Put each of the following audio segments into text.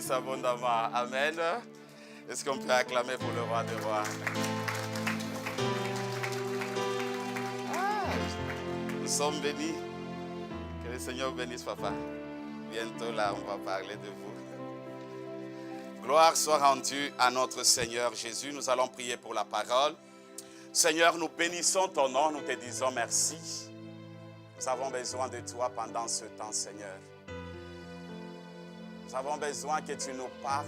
bénisse abondamment. Amen. Est-ce qu'on peut acclamer pour le roi des rois? Nous sommes bénis. Que le Seigneur bénisse, papa. Bientôt là, on va parler de vous. Gloire soit rendue à notre Seigneur Jésus. Nous allons prier pour la parole. Seigneur, nous bénissons ton nom, nous te disons merci. Nous avons besoin de toi pendant ce temps, Seigneur. Nous avons besoin que tu nous parles.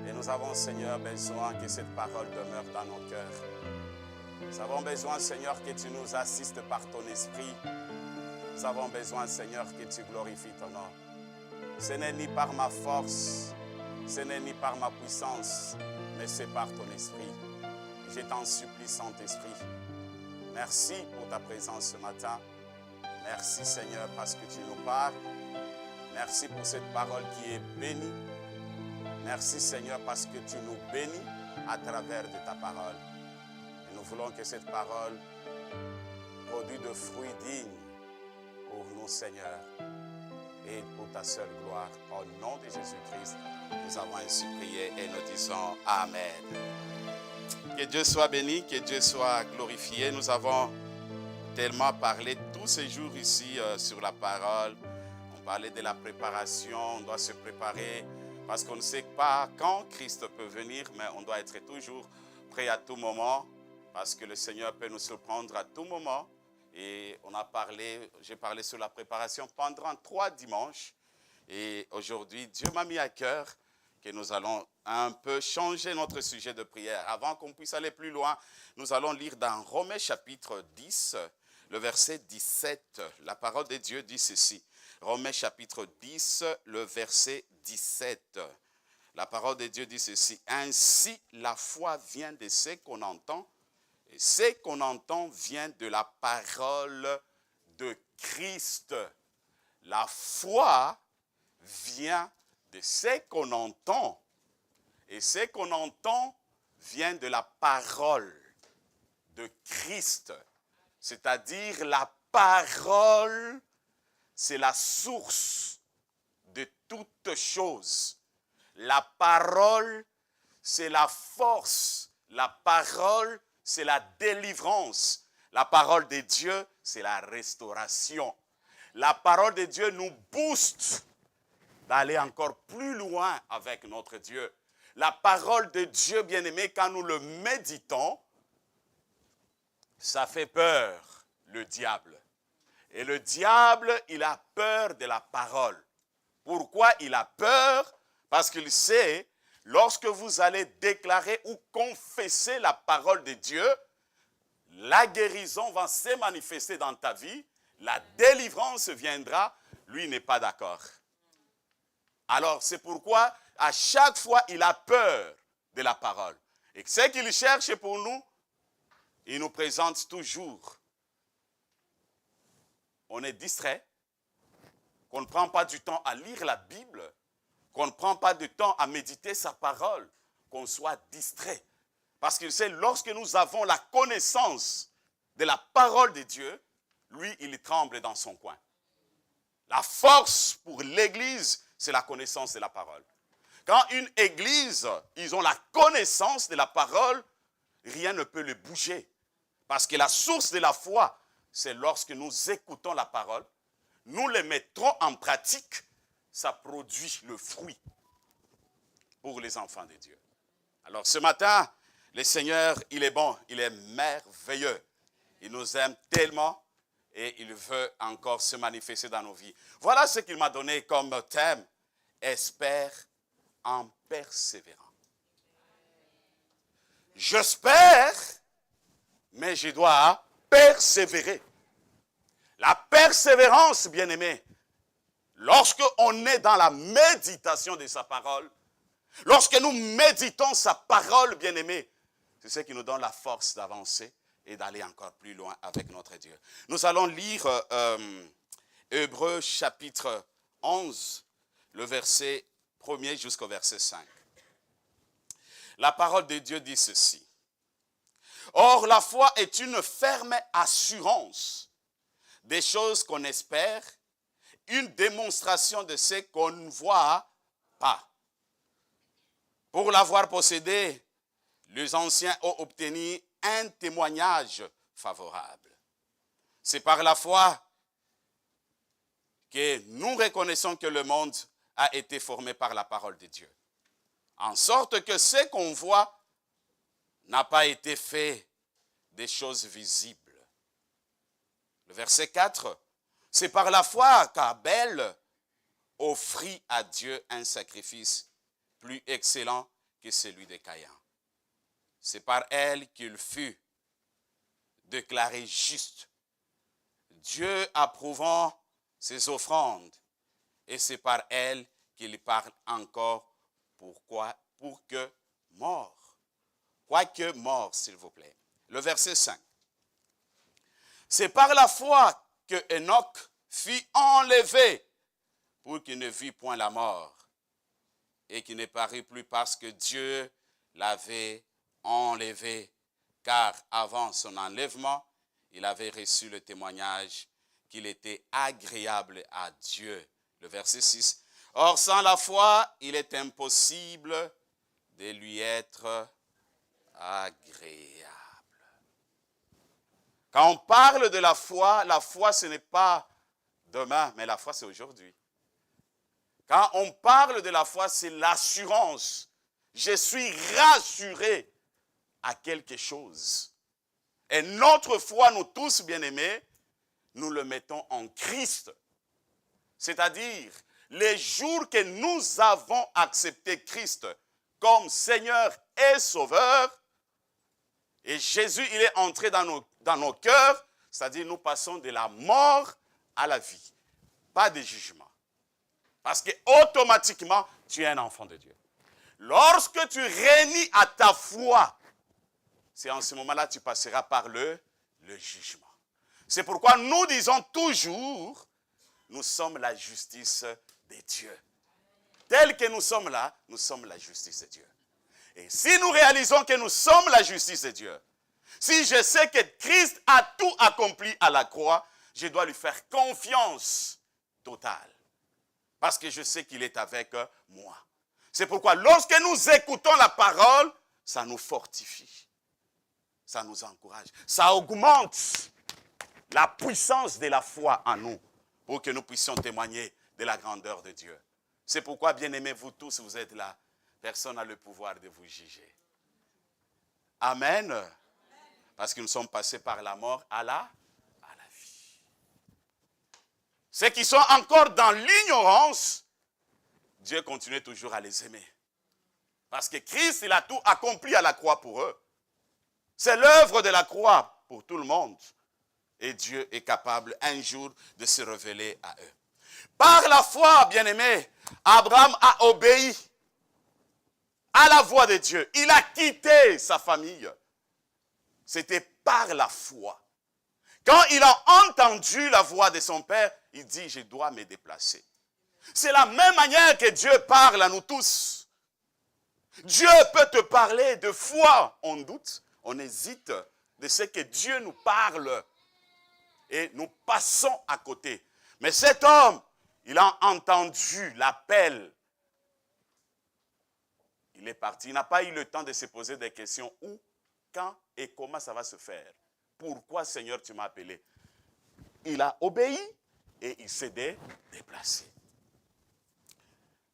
Et nous avons, Seigneur, besoin que cette parole demeure dans nos cœurs. Nous avons besoin, Seigneur, que tu nous assistes par ton esprit. Nous avons besoin, Seigneur, que tu glorifies ton nom. Ce n'est ni par ma force, ce n'est ni par ma puissance, mais c'est par ton esprit. Je t'en supplie, Saint-Esprit. Merci pour ta présence ce matin. Merci, Seigneur, parce que tu nous parles. Merci pour cette parole qui est bénie. Merci, Seigneur, parce que tu nous bénis à travers de ta parole. Et nous voulons que cette parole produise de fruits dignes pour nous, Seigneur, et pour ta seule gloire. Au nom de Jésus-Christ, nous avons ainsi prié et nous disons Amen. Que Dieu soit béni, que Dieu soit glorifié. Nous avons tellement parlé tous ces jours ici sur la parole. On parlait de la préparation, on doit se préparer parce qu'on ne sait pas quand Christ peut venir, mais on doit être toujours prêt à tout moment parce que le Seigneur peut nous surprendre à tout moment. Et j'ai parlé sur la préparation pendant 3 dimanches. Et aujourd'hui, Dieu m'a mis à cœur que nous allons un peu changer notre sujet de prière. Avant qu'on puisse aller plus loin, nous allons lire dans Romains chapitre 10, le verset 17. La parole de Dieu dit ceci. Romains chapitre 10, le verset 17. La parole de Dieu dit ceci. Ainsi, la foi vient de ce qu'on entend, et ce qu'on entend vient de la parole de Christ. La foi vient de ce qu'on entend. Et ce qu'on entend vient de la parole de Christ. C'est-à-dire la parole, c'est la source de toutes choses. La parole, c'est la force. La parole, c'est la délivrance. La parole de Dieu, c'est la restauration. La parole de Dieu nous booste d'aller encore plus loin avec notre Dieu. La parole de Dieu, bien-aimé, quand nous le méditons, ça fait peur, le diable. Et le diable, il a peur de la parole. Pourquoi il a peur? Parce qu'il sait, lorsque vous allez déclarer ou confesser la parole de Dieu, la guérison va se manifester dans ta vie, la délivrance viendra, lui n'est pas d'accord. Alors, c'est pourquoi, à chaque fois, il a peur de la parole. Et ce qu'il cherche pour nous, il nous présente toujours. On est distrait, qu'on ne prend pas du temps à lire la Bible, qu'on ne prend pas du temps à méditer sa parole, qu'on soit distrait. Parce qu'il sait, lorsque nous avons la connaissance de la parole de Dieu, lui, il tremble dans son coin. La force pour l'Église, c'est la connaissance de la parole. Quand une église, ils ont la connaissance de la parole, rien ne peut le bouger. Parce que la source de la foi, c'est lorsque nous écoutons la parole, nous les mettrons en pratique, ça produit le fruit pour les enfants de Dieu. Alors ce matin, le Seigneur, il est bon, il est merveilleux. Il nous aime tellement et il veut encore se manifester dans nos vies. Voilà ce qu'il m'a donné comme thème. Espère en persévérant. J'espère, mais je dois persévérer. La persévérance, bien-aimé, lorsque on est dans la méditation de sa parole, lorsque nous méditons sa parole, bien-aimé, c'est ce qui nous donne la force d'avancer et d'aller encore plus loin avec notre Dieu. Nous allons lire Hébreux chapitre 11, le verset 1er jusqu'au verset 5. La parole de Dieu dit ceci. Or, la foi est une ferme assurance des choses qu'on espère, une démonstration de ce qu'on ne voit pas. Pour l'avoir possédé, les anciens ont obtenu un témoignage favorable. C'est par la foi que nous reconnaissons que le monde a été formé par la parole de Dieu. En sorte que ce qu'on voit n'a pas été fait des choses visibles. Le verset 4, c'est par la foi qu'Abel offrit à Dieu un sacrifice plus excellent que celui de Caïn. C'est par elle qu'il fut déclaré juste, Dieu approuvant ses offrandes, et c'est par elle qu'il parle encore pour que mort. Quoique mort, s'il vous plaît. Le verset 5. C'est par la foi que Enoch fut enlevé pour qu'il ne vit point la mort et qu'il ne parut plus parce que Dieu l'avait enlevé. Car avant son enlèvement, il avait reçu le témoignage qu'il était agréable à Dieu. Le verset 6. Or, sans la foi, il est impossible de lui être agréable. Quand on parle de la foi ce n'est pas demain, mais la foi c'est aujourd'hui. Quand on parle de la foi, c'est l'assurance. Je suis rassuré à quelque chose. Et notre foi, nous tous bien-aimés, nous le mettons en Christ. C'est-à-dire, les jours que nous avons accepté Christ comme Seigneur et Sauveur, et Jésus, il est entré dans nos cœurs, c'est-à-dire nous passons de la mort à la vie. Pas de jugement. Parce que automatiquement, tu es un enfant de Dieu. Lorsque tu réunis à ta foi, c'est en ce moment-là que tu passeras par le jugement. C'est pourquoi nous disons toujours, nous sommes la justice de Dieu. Tel que nous sommes là, nous sommes la justice de Dieu. Et si nous réalisons que nous sommes la justice de Dieu, si je sais que Christ a tout accompli à la croix, je dois lui faire confiance totale. Parce que je sais qu'il est avec moi. C'est pourquoi lorsque nous écoutons la parole, ça nous fortifie. Ça nous encourage. Ça augmente la puissance de la foi en nous pour que nous puissions témoigner de la grandeur de Dieu. C'est pourquoi, bien-aimés, vous tous, vous êtes là. Personne n'a le pouvoir de vous juger. Amen. Parce que nous sommes passés par la mort à la vie. Ceux qui sont encore dans l'ignorance, Dieu continue toujours à les aimer. Parce que Christ, il a tout accompli à la croix pour eux. C'est l'œuvre de la croix pour tout le monde. Et Dieu est capable un jour de se révéler à eux. Par la foi, bien-aimés, Abraham a obéi à la voix de Dieu. Il a quitté sa famille. C'était par la foi. Quand il a entendu la voix de son père, il dit, je dois me déplacer. C'est la même manière que Dieu parle à nous tous. Dieu peut te parler de foi. On doute, on hésite de ce que Dieu nous parle. Et nous passons à côté. Mais cet homme, il a entendu l'appel. Il est parti. Il n'a pas eu le temps de se poser des questions. Où, quand et comment ça va se faire. Pourquoi, Seigneur, tu m'as appelé? Il a obéi et il s'est déplacé.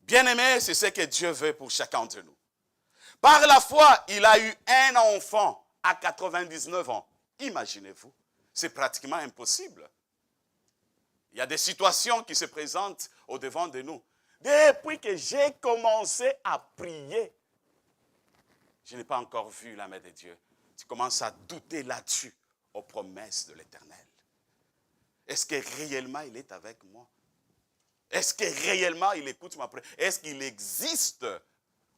Bien-aimé, c'est ce que Dieu veut pour chacun de nous. Par la foi, il a eu un enfant à 99 ans. Imaginez-vous, c'est pratiquement impossible. Il y a des situations qui se présentent au-devant de nous. Depuis que j'ai commencé à prier, je n'ai pas encore vu la main de Dieu. Tu commences à douter là-dessus aux promesses de l'Éternel. Est-ce que réellement il est avec moi? Est-ce que réellement il écoute ma prière? Est-ce qu'il existe?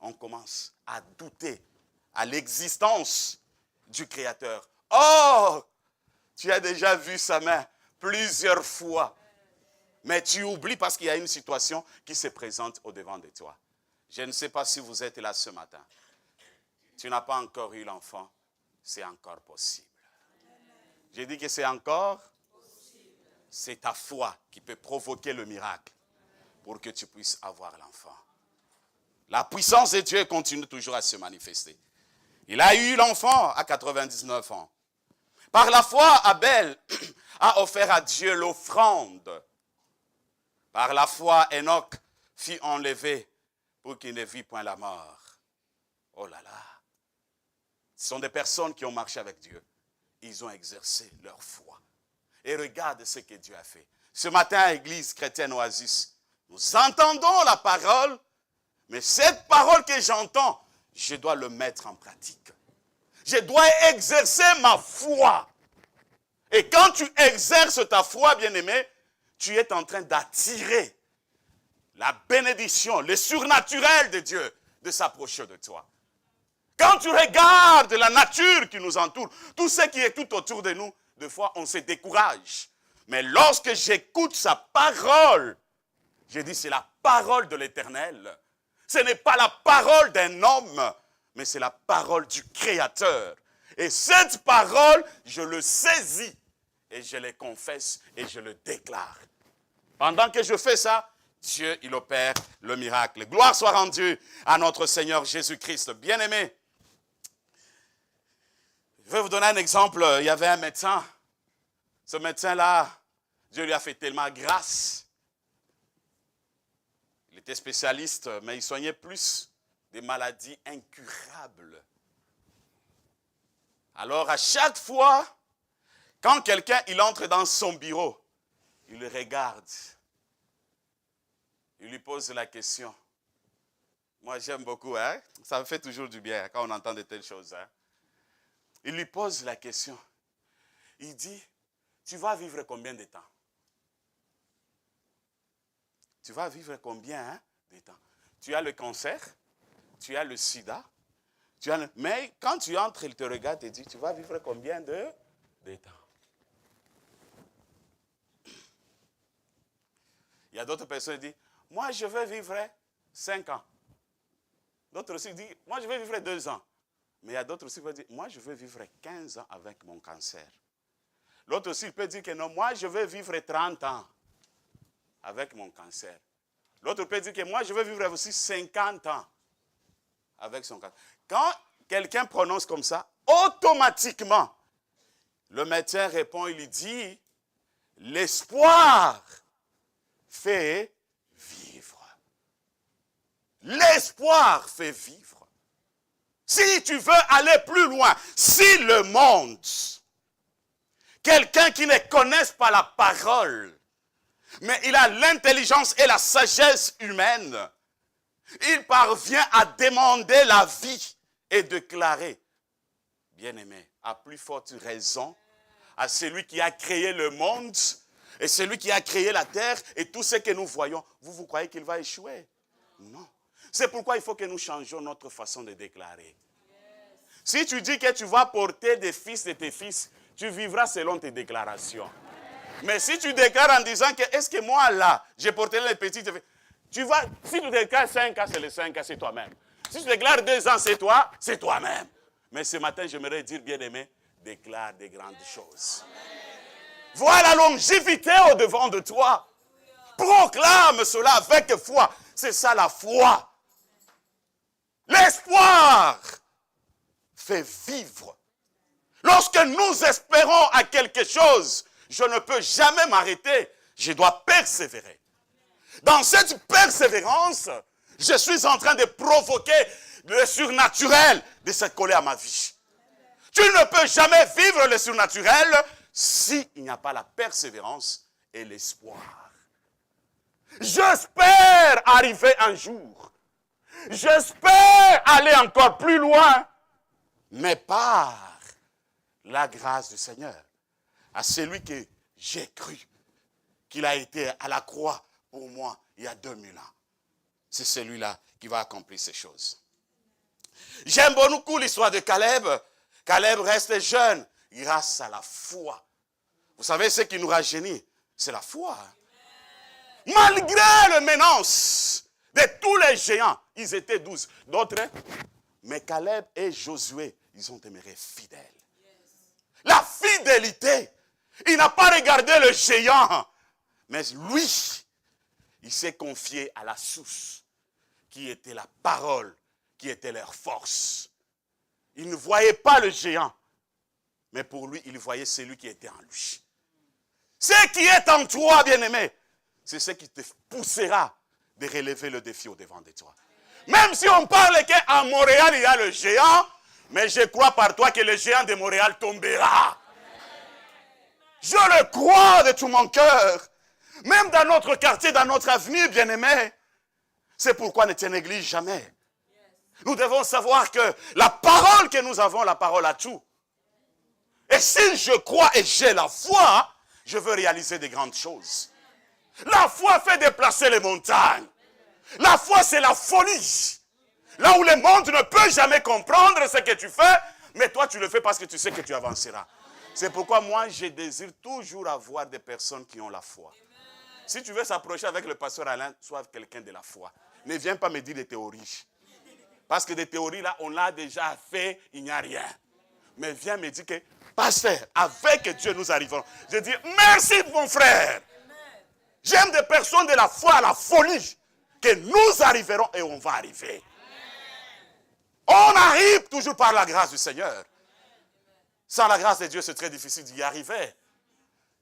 On commence à douter à l'existence du Créateur. Oh, tu as déjà vu sa main plusieurs fois. Mais tu oublies parce qu'il y a une situation qui se présente au-devant de toi. Je ne sais pas si vous êtes là ce matin. Tu n'as pas encore eu l'enfant. C'est encore possible. J'ai dit que c'est encore possible. C'est ta foi qui peut provoquer le miracle pour que tu puisses avoir l'enfant. La puissance de Dieu continue toujours à se manifester. Il a eu l'enfant à 99 ans. Par la foi, Abel a offert à Dieu l'offrande. Par la foi, Enoch fut enlevé pour qu'il ne vit point la mort. Oh là là. Ce sont des personnes qui ont marché avec Dieu. Ils ont exercé leur foi. Et regarde ce que Dieu a fait. Ce matin, à l'église chrétienne Oasis, nous entendons la parole, mais cette parole que j'entends, je dois le mettre en pratique. Je dois exercer ma foi. Et quand tu exerces ta foi, bien-aimé, tu es en train d'attirer la bénédiction, le surnaturel de Dieu de s'approcher de toi. Quand tu regardes la nature qui nous entoure, tout ce qui est tout autour de nous, des fois on se décourage. Mais lorsque j'écoute sa parole, je dis c'est la parole de l'Éternel. Ce n'est pas la parole d'un homme, mais c'est la parole du Créateur. Et cette parole, je le saisis et je le confesse et je le déclare. Pendant que je fais ça, Dieu, il opère le miracle. Gloire soit rendue à notre Seigneur Jésus-Christ. Bien-aimé, je vais vous donner un exemple. Il y avait un médecin. Ce médecin-là, Dieu lui a fait tellement grâce. Il était spécialiste, mais il soignait plus des maladies incurables. Alors, à chaque fois, quand quelqu'un il entre dans son bureau, il le regarde. Il lui pose la question. Moi, j'aime beaucoup, hein? Ça me fait toujours du bien quand on entend de telles choses. Hein? Il lui pose la question. Il dit, tu vas vivre combien de temps? Tu vas vivre combien de temps? Tu as le cancer, tu as le sida, mais quand tu entres, il te regarde et dit, tu vas vivre combien de temps? Il y a d'autres personnes qui disent, moi je veux vivre 5 ans. D'autres aussi disent, moi je veux vivre 2 ans. Mais il y a d'autres aussi qui vont dire, moi je veux vivre 15 ans avec mon cancer. L'autre aussi peut dire que non, moi je veux vivre 30 ans avec mon cancer. L'autre peut dire que moi je veux vivre aussi 50 ans avec son cancer. Quand quelqu'un prononce comme ça, automatiquement, le médecin répond, il lui dit, l'espoir fait vivre. L'espoir fait vivre. Si tu veux aller plus loin, si le monde, quelqu'un qui ne connaisse pas la parole, mais il a l'intelligence et la sagesse humaine, il parvient à demander la vie et déclarer, bien-aimé, à plus forte raison, à celui qui a créé le monde, et celui qui a créé la terre, et tout ce que nous voyons, vous croyez qu'il va échouer? Non. C'est pourquoi il faut que nous changions notre façon de déclarer. Si tu dis que tu vas porter des fils de tes fils, tu vivras selon tes déclarations. Mais si tu déclares en disant que, est-ce que moi là, j'ai porté les petits, tu vas, si tu déclares 5 ans, c'est les 5 ans, c'est toi-même. Si tu déclares 2 ans, c'est toi, c'est toi-même. Mais ce matin, j'aimerais dire, bien-aimé, déclare des grandes choses. Vois la longévité au-devant de toi. Proclame cela avec foi. C'est ça la foi. L'espoir fait vivre. Lorsque nous espérons à quelque chose, je ne peux jamais m'arrêter. Je dois persévérer. Dans cette persévérance, je suis en train de provoquer le surnaturel de se coller à ma vie. Tu ne peux jamais vivre le surnaturel s'il n'y a pas la persévérance et l'espoir. J'espère arriver un jour. J'espère aller encore plus loin. Mais par la grâce du Seigneur, à celui que j'ai cru, qu'il a été à la croix pour moi il y a 2000 ans. C'est celui-là qui va accomplir ces choses. J'aime beaucoup l'histoire de Caleb. Caleb reste jeune grâce à la foi. Vous savez ce qui nous rajeunit? C'est la foi. Malgré le menace de tous les géants, ils étaient 12. D'autres, mais Caleb et Josué, ils ont demeuré fidèles. La fidélité. Il n'a pas regardé le géant. Mais lui, il s'est confié à la source qui était la parole, qui était leur force. Il ne voyait pas le géant, mais pour lui, il voyait celui qui était en lui. Ce qui est en toi, bien-aimé, c'est ce qui te poussera de relever le défi au-devant de toi. Même si on parle qu'à Montréal, il y a le géant, mais je crois par toi que le géant de Montréal tombera. Je le crois de tout mon cœur. Même dans notre quartier, dans notre avenir, bien-aimé. C'est pourquoi ne te néglige jamais. Nous devons savoir que la parole que nous avons, la parole a tout. Et si je crois et j'ai la foi, je veux réaliser de grandes choses. La foi fait déplacer les montagnes. La foi, c'est la folie. Là où le monde ne peut jamais comprendre ce que tu fais, mais toi, tu le fais parce que tu sais que tu avanceras. C'est pourquoi moi, je désire toujours avoir des personnes qui ont la foi. Si tu veux s'approcher avec le pasteur Alain, sois quelqu'un de la foi. Ne viens pas me dire des théories. Parce que des théories, là, on l'a déjà fait, il n'y a rien. Mais viens me dire que, pasteur, avec Dieu, nous arriverons. Je dis, merci mon frère. J'aime des personnes de la foi à la folie. Que nous arriverons et on va arriver. On arrive toujours par la grâce du Seigneur. Sans la grâce de Dieu, c'est très difficile d'y arriver.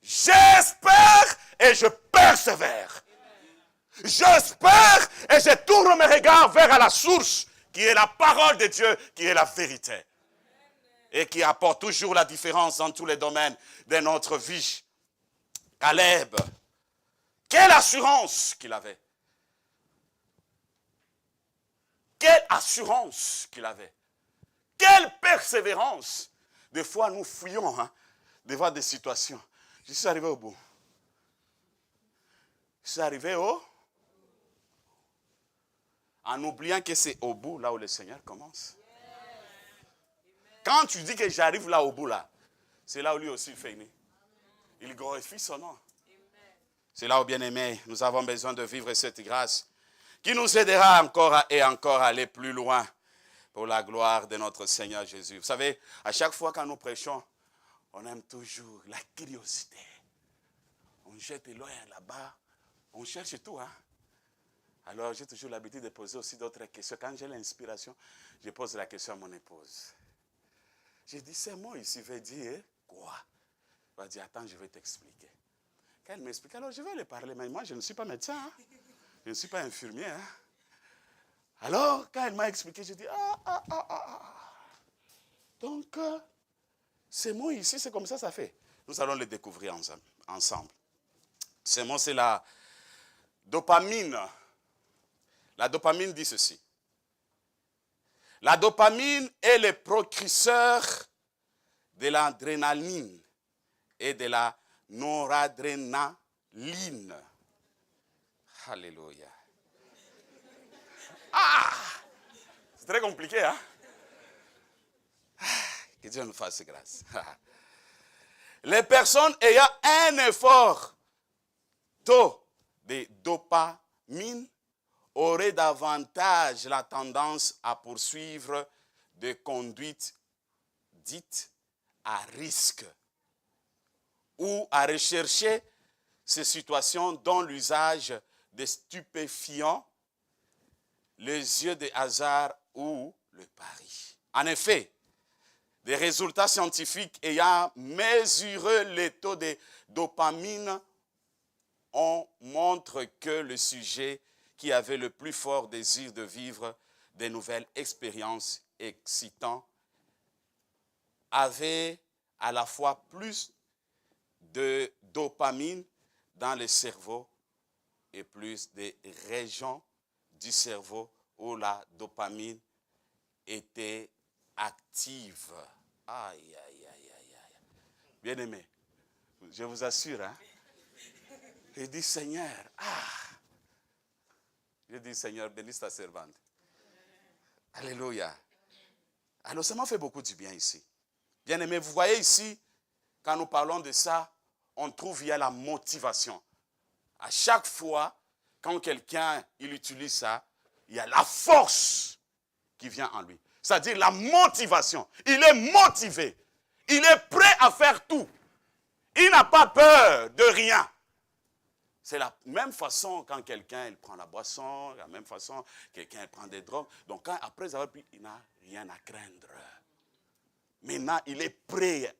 J'espère et je persévère. J'espère et je tourne mes regards vers la source qui est la parole de Dieu, qui est la vérité. Et qui apporte toujours la différence dans tous les domaines de notre vie. Caleb, quelle assurance qu'il avait. Quelle assurance qu'il avait. Quelle persévérance. Des fois, nous fuyons devant des situations. Je suis arrivé au bout. Je suis arrivé en oubliant que c'est au bout, là où le Seigneur commence. Quand tu dis que j'arrive là au bout, là, c'est là où lui aussi il fait. Il glorifie son nom. C'est là où, bien-aimé, nous avons besoin de vivre cette grâce qui nous aidera encore et encore à aller plus loin pour la gloire de notre Seigneur Jésus. Vous savez, à chaque fois quand nous prêchons, on aime toujours la curiosité. On jette loin là-bas, on cherche tout. Alors, j'ai toujours l'habitude de poser aussi d'autres questions. Quand j'ai l'inspiration, je pose la question à mon épouse. Je dis, ces mots ici veut dire quoi? Elle va dire, attends, je vais t'expliquer. Quand elle m'explique, alors je vais lui parler, mais moi je ne suis pas médecin. Je ne suis pas infirmier. Alors, quand elle m'a expliqué, je dis, Donc, ces mots ici, c'est comme ça fait. Nous allons les découvrir ensemble. Ces mots, c'est la dopamine. La dopamine dit ceci. La dopamine est le précurseur de l'adrénaline et de la noradrénaline. Alléluia. C'est très compliqué, Que Dieu nous fasse grâce. Les personnes ayant un effort taux de dopamine auraient davantage la tendance à poursuivre des conduites dites à risque ou à rechercher ces situations dont l'usage des stupéfiants, les yeux de hasard ou le pari. En effet, des résultats scientifiques ayant mesuré les taux de dopamine montrent que le sujet qui avait le plus fort désir de vivre de nouvelles expériences excitantes avait à la fois plus de dopamine dans le cerveau et plus de régions du cerveau où la dopamine était active. Aïe, aïe, aïe, aïe, aïe. Bien-aimé, je vous assure, il dit, Seigneur, je dis, Seigneur, bénis ta servante. Alléluia. Alors, ça m'a fait beaucoup du bien ici. Bien-aimé, vous voyez ici, quand nous parlons de ça, on trouve il y a la motivation. À chaque fois, quand quelqu'un il utilise ça, il y a la force qui vient en lui. C'est-à-dire la motivation. Il est motivé. Il est prêt à faire tout. Il n'a pas peur de rien. C'est la même façon quand quelqu'un il prend la boisson, la même façon quelqu'un prend des drogues. Donc après avoir pris, il n'a rien à craindre. Maintenant, il est prêt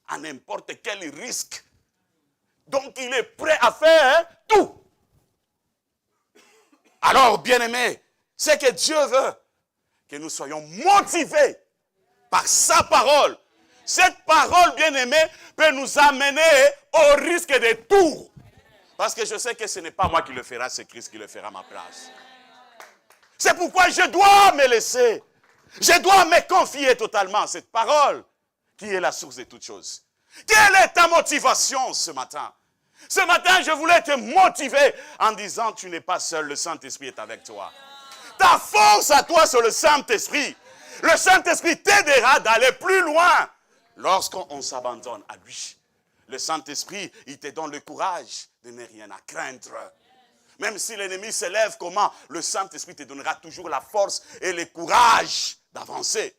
à n'importe quel risque. Donc il est prêt à faire tout. Alors, bien-aimés, c'est que Dieu veut que nous soyons motivés par sa parole. Cette parole, bien-aimée, peut nous amener au risque de tout. Parce que je sais que ce n'est pas moi qui le fera, c'est Christ qui le fera à ma place. C'est pourquoi je dois me laisser. Je dois me confier totalement à cette parole qui est la source de toutes choses. Quelle est ta motivation ce matin? Ce matin, je voulais te motiver en disant, tu n'es pas seul, le Saint-Esprit est avec toi. Ta force à toi, c'est le Saint-Esprit. Le Saint-Esprit t'aidera d'aller plus loin lorsqu'on s'abandonne à lui. Le Saint-Esprit, il te donne le courage de ne rien à craindre. Même si l'ennemi s'élève, comment? Le Saint-Esprit te donnera toujours la force et le courage d'avancer.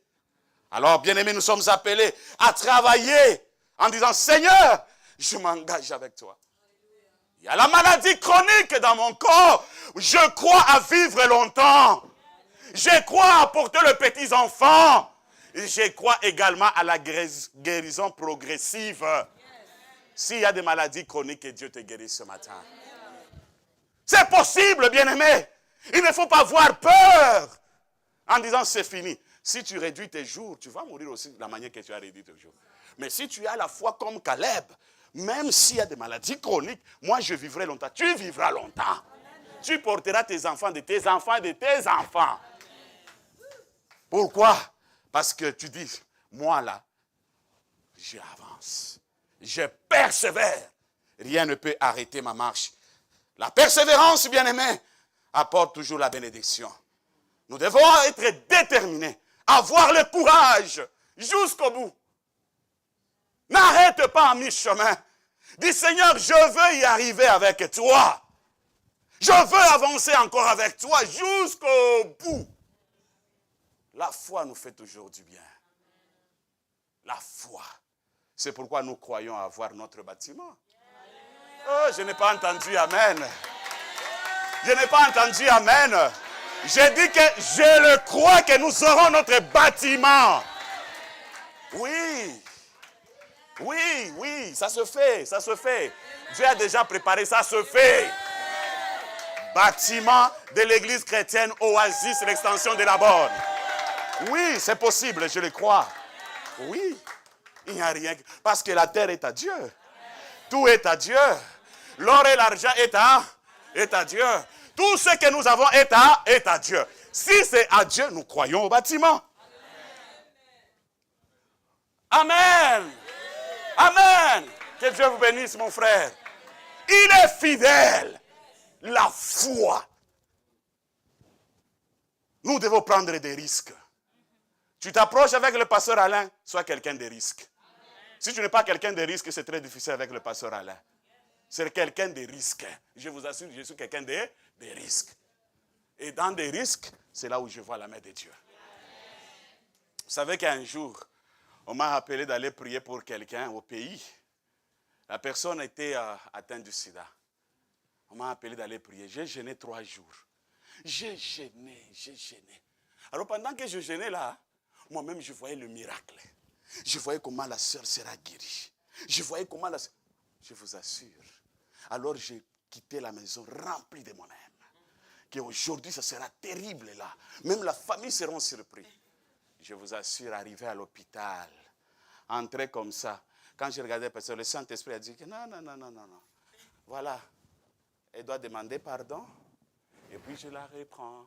Alors, bien-aimés, nous sommes appelés à travailler en disant, Seigneur, je m'engage avec toi. Il y a la maladie chronique dans mon corps. Je crois à vivre longtemps. Je crois à porter les petits enfants. Et je crois également à la guérison progressive. S'il y a des maladies chroniques, que Dieu te guérisse ce matin. C'est possible, bien-aimé. Il ne faut pas avoir peur en disant c'est fini. Si tu réduis tes jours, tu vas mourir aussi de la manière que tu as réduit tes jours. Mais si tu as la foi comme Caleb, même s'il y a des maladies chroniques, moi je vivrai longtemps. Tu vivras longtemps. Tu porteras tes enfants, de tes enfants, de tes enfants. Pourquoi? Parce que tu dis, moi là, j'avance. Je persévère. Rien ne peut arrêter ma marche. La persévérance, bien-aimé, apporte toujours la bénédiction. Nous devons être déterminés, avoir le courage jusqu'au bout. N'arrête pas en mi-chemin. Dis, Seigneur, je veux y arriver avec toi. Je veux avancer encore avec toi jusqu'au bout. La foi nous fait toujours du bien. La foi. C'est pourquoi nous croyons avoir notre bâtiment. Oh, je n'ai pas entendu Amen. Je n'ai pas entendu Amen. J'ai dit que je le crois que nous aurons notre bâtiment. Oui. Oui, oui, ça se fait, ça se fait. Dieu a déjà préparé, ça se fait. Bâtiment de l'église chrétienne Oasis, l'extension de la borne. Oui, c'est possible, je le crois. Oui, il n'y a rien. Parce que la terre est à Dieu. Tout est à Dieu. L'or et l'argent est à Dieu. Tout ce que nous avons est à Dieu. Si c'est à Dieu, nous croyons au bâtiment. Amen. Amen. Que Dieu vous bénisse, mon frère. Il est fidèle. La foi. Nous devons prendre des risques. Tu t'approches avec le pasteur Alain, sois quelqu'un de risque. Si tu n'es pas quelqu'un de risque, c'est très difficile avec le pasteur Alain. C'est quelqu'un de risque. Je vous assure, je suis quelqu'un de risque. Et dans des risques, c'est là où je vois la main de Dieu. Vous savez qu'un jour, on m'a appelé d'aller prier pour quelqu'un au pays. La personne était atteinte du sida. On m'a appelé d'aller prier. J'ai jeûné 3 jours. J'ai jeûné. Alors pendant que je jeûnais là, moi-même je voyais le miracle. Je voyais comment la sœur sera guérie. Je voyais comment la sœur... Je vous assure. Alors j'ai quitté la maison remplie de mon âme. Qu'aujourd'hui ça sera terrible là. Même la famille sera surprise. Je vous assure, arrivé à l'hôpital, entrer comme ça. Quand je regardais, parce que le Saint-Esprit a dit que non. Voilà. Elle doit demander pardon. Et puis je la reprends.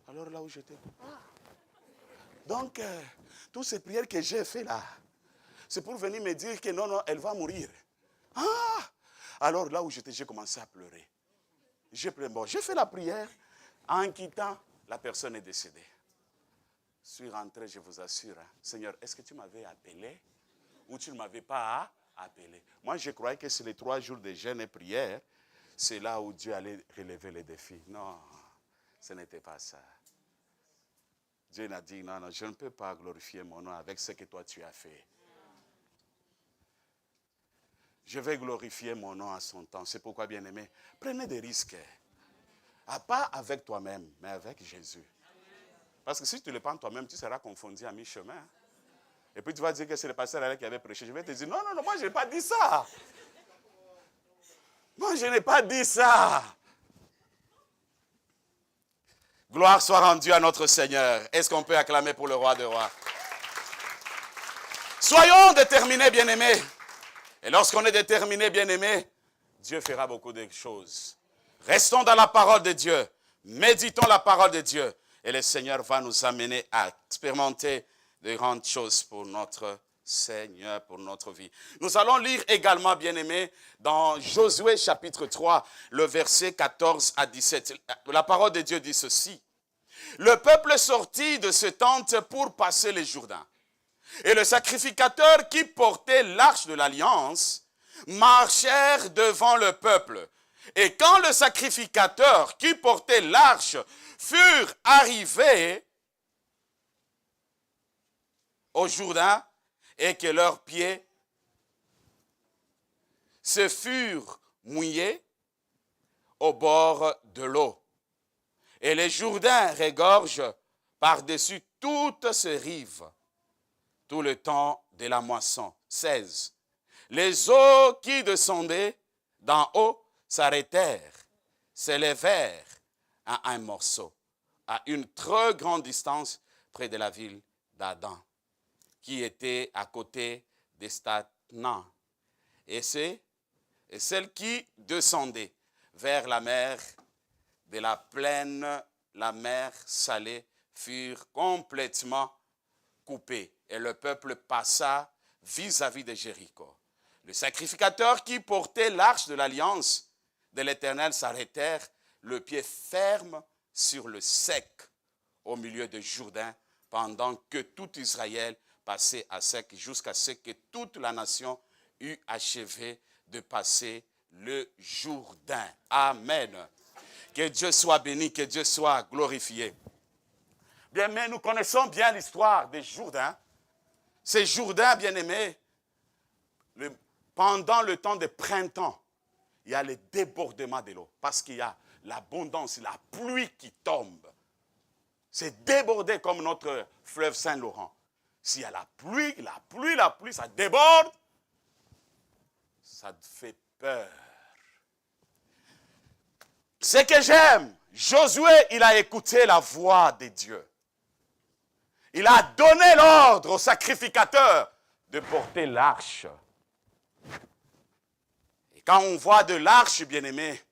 Alors là où j'étais. Donc, toutes ces prières que j'ai faites là, c'est pour venir me dire que non, elle va mourir. Alors là où j'étais, j'ai commencé à pleurer. J'ai fait la prière. En quittant, la personne est décédée. Je suis rentré, je vous assure. Seigneur, est-ce que tu m'avais appelé ou tu ne m'avais pas appelé? Moi, je croyais que c'est les 3 jours de jeûne et prière. C'est là où Dieu allait relever les défis. Non, ce n'était pas ça. Dieu n'a dit, non, je ne peux pas glorifier mon nom avec ce que toi tu as fait. je vais glorifier mon nom à son temps. C'est pourquoi, bien-aimé, prenez des risques. Pas avec toi-même, mais avec Jésus. Parce que si tu le prends toi-même, tu seras confondu à mi-chemin. Et puis tu vas dire que c'est le pasteur Alain qui avait prêché. Je vais te dire, non, non, non, moi je n'ai pas dit ça. Moi je n'ai pas dit ça. Gloire soit rendue à notre Seigneur. Est-ce qu'on peut acclamer pour le roi des rois? Soyons déterminés, bien-aimés. Et lorsqu'on est déterminé, bien-aimés, Dieu fera beaucoup de choses. Restons dans la parole de Dieu. Méditons la parole de Dieu. Et le Seigneur va nous amener à expérimenter de grandes choses pour notre Seigneur, pour notre vie. Nous allons lire également, bien-aimés, dans Josué chapitre 3, le verset 14 à 17. La parole de Dieu dit ceci. Le peuple sortit de ce tente pour passer le Jourdain. Et le sacrificateur qui portait l'arche de l'alliance marchèrent devant le peuple. Et quand le sacrificateur qui portait l'arche furent arrivés au Jourdain et que leurs pieds se furent mouillés au bord de l'eau. Et le Jourdain regorge par-dessus toutes ses rives tout le temps de la moisson. 16. Les eaux qui descendaient d'en haut s'arrêtèrent, s'élevèrent à un morceau, à une très grande distance près de la ville d'Adam, qui était à côté de Statna. Et celles qui descendaient vers la mer de la plaine, la mer salée, furent complètement coupées. Et le peuple passa vis-à-vis de Jéricho. Le sacrificateur qui portait l'arche de l'alliance de l'Éternel s'arrêtèrent, le pied ferme sur le sec au milieu de Jourdain, pendant que tout Israël passait à sec jusqu'à ce que toute la nation eût achevé de passer le Jourdain. Amen. Que Dieu soit béni, que Dieu soit glorifié. Bien, mais nous connaissons bien l'histoire des Jourdains. Ces Jourdains, bien-aimés, pendant le temps de printemps, il y a le débordement de l'eau. Parce qu'il y a l'abondance, la pluie qui tombe. C'est débordé comme notre fleuve Saint-Laurent. S'il y a la pluie, ça déborde. Ça te fait peur. Ce que j'aime, Josué, il a écouté la voix de Dieu. Il a donné l'ordre au sacrificateur de porter l'arche. Et quand on voit de l'arche, bien-aimé,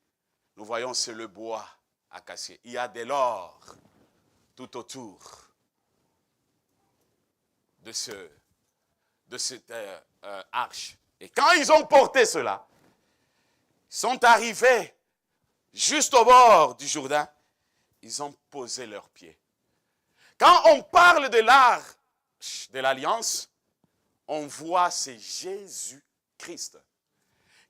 nous voyons c'est le bois acacier. Il y a de l'or tout autour de cette arche. Et quand ils ont porté cela, ils sont arrivés juste au bord du Jourdain, ils ont posé leurs pieds. Quand on parle de l'arche de l'alliance, on voit c'est Jésus-Christ.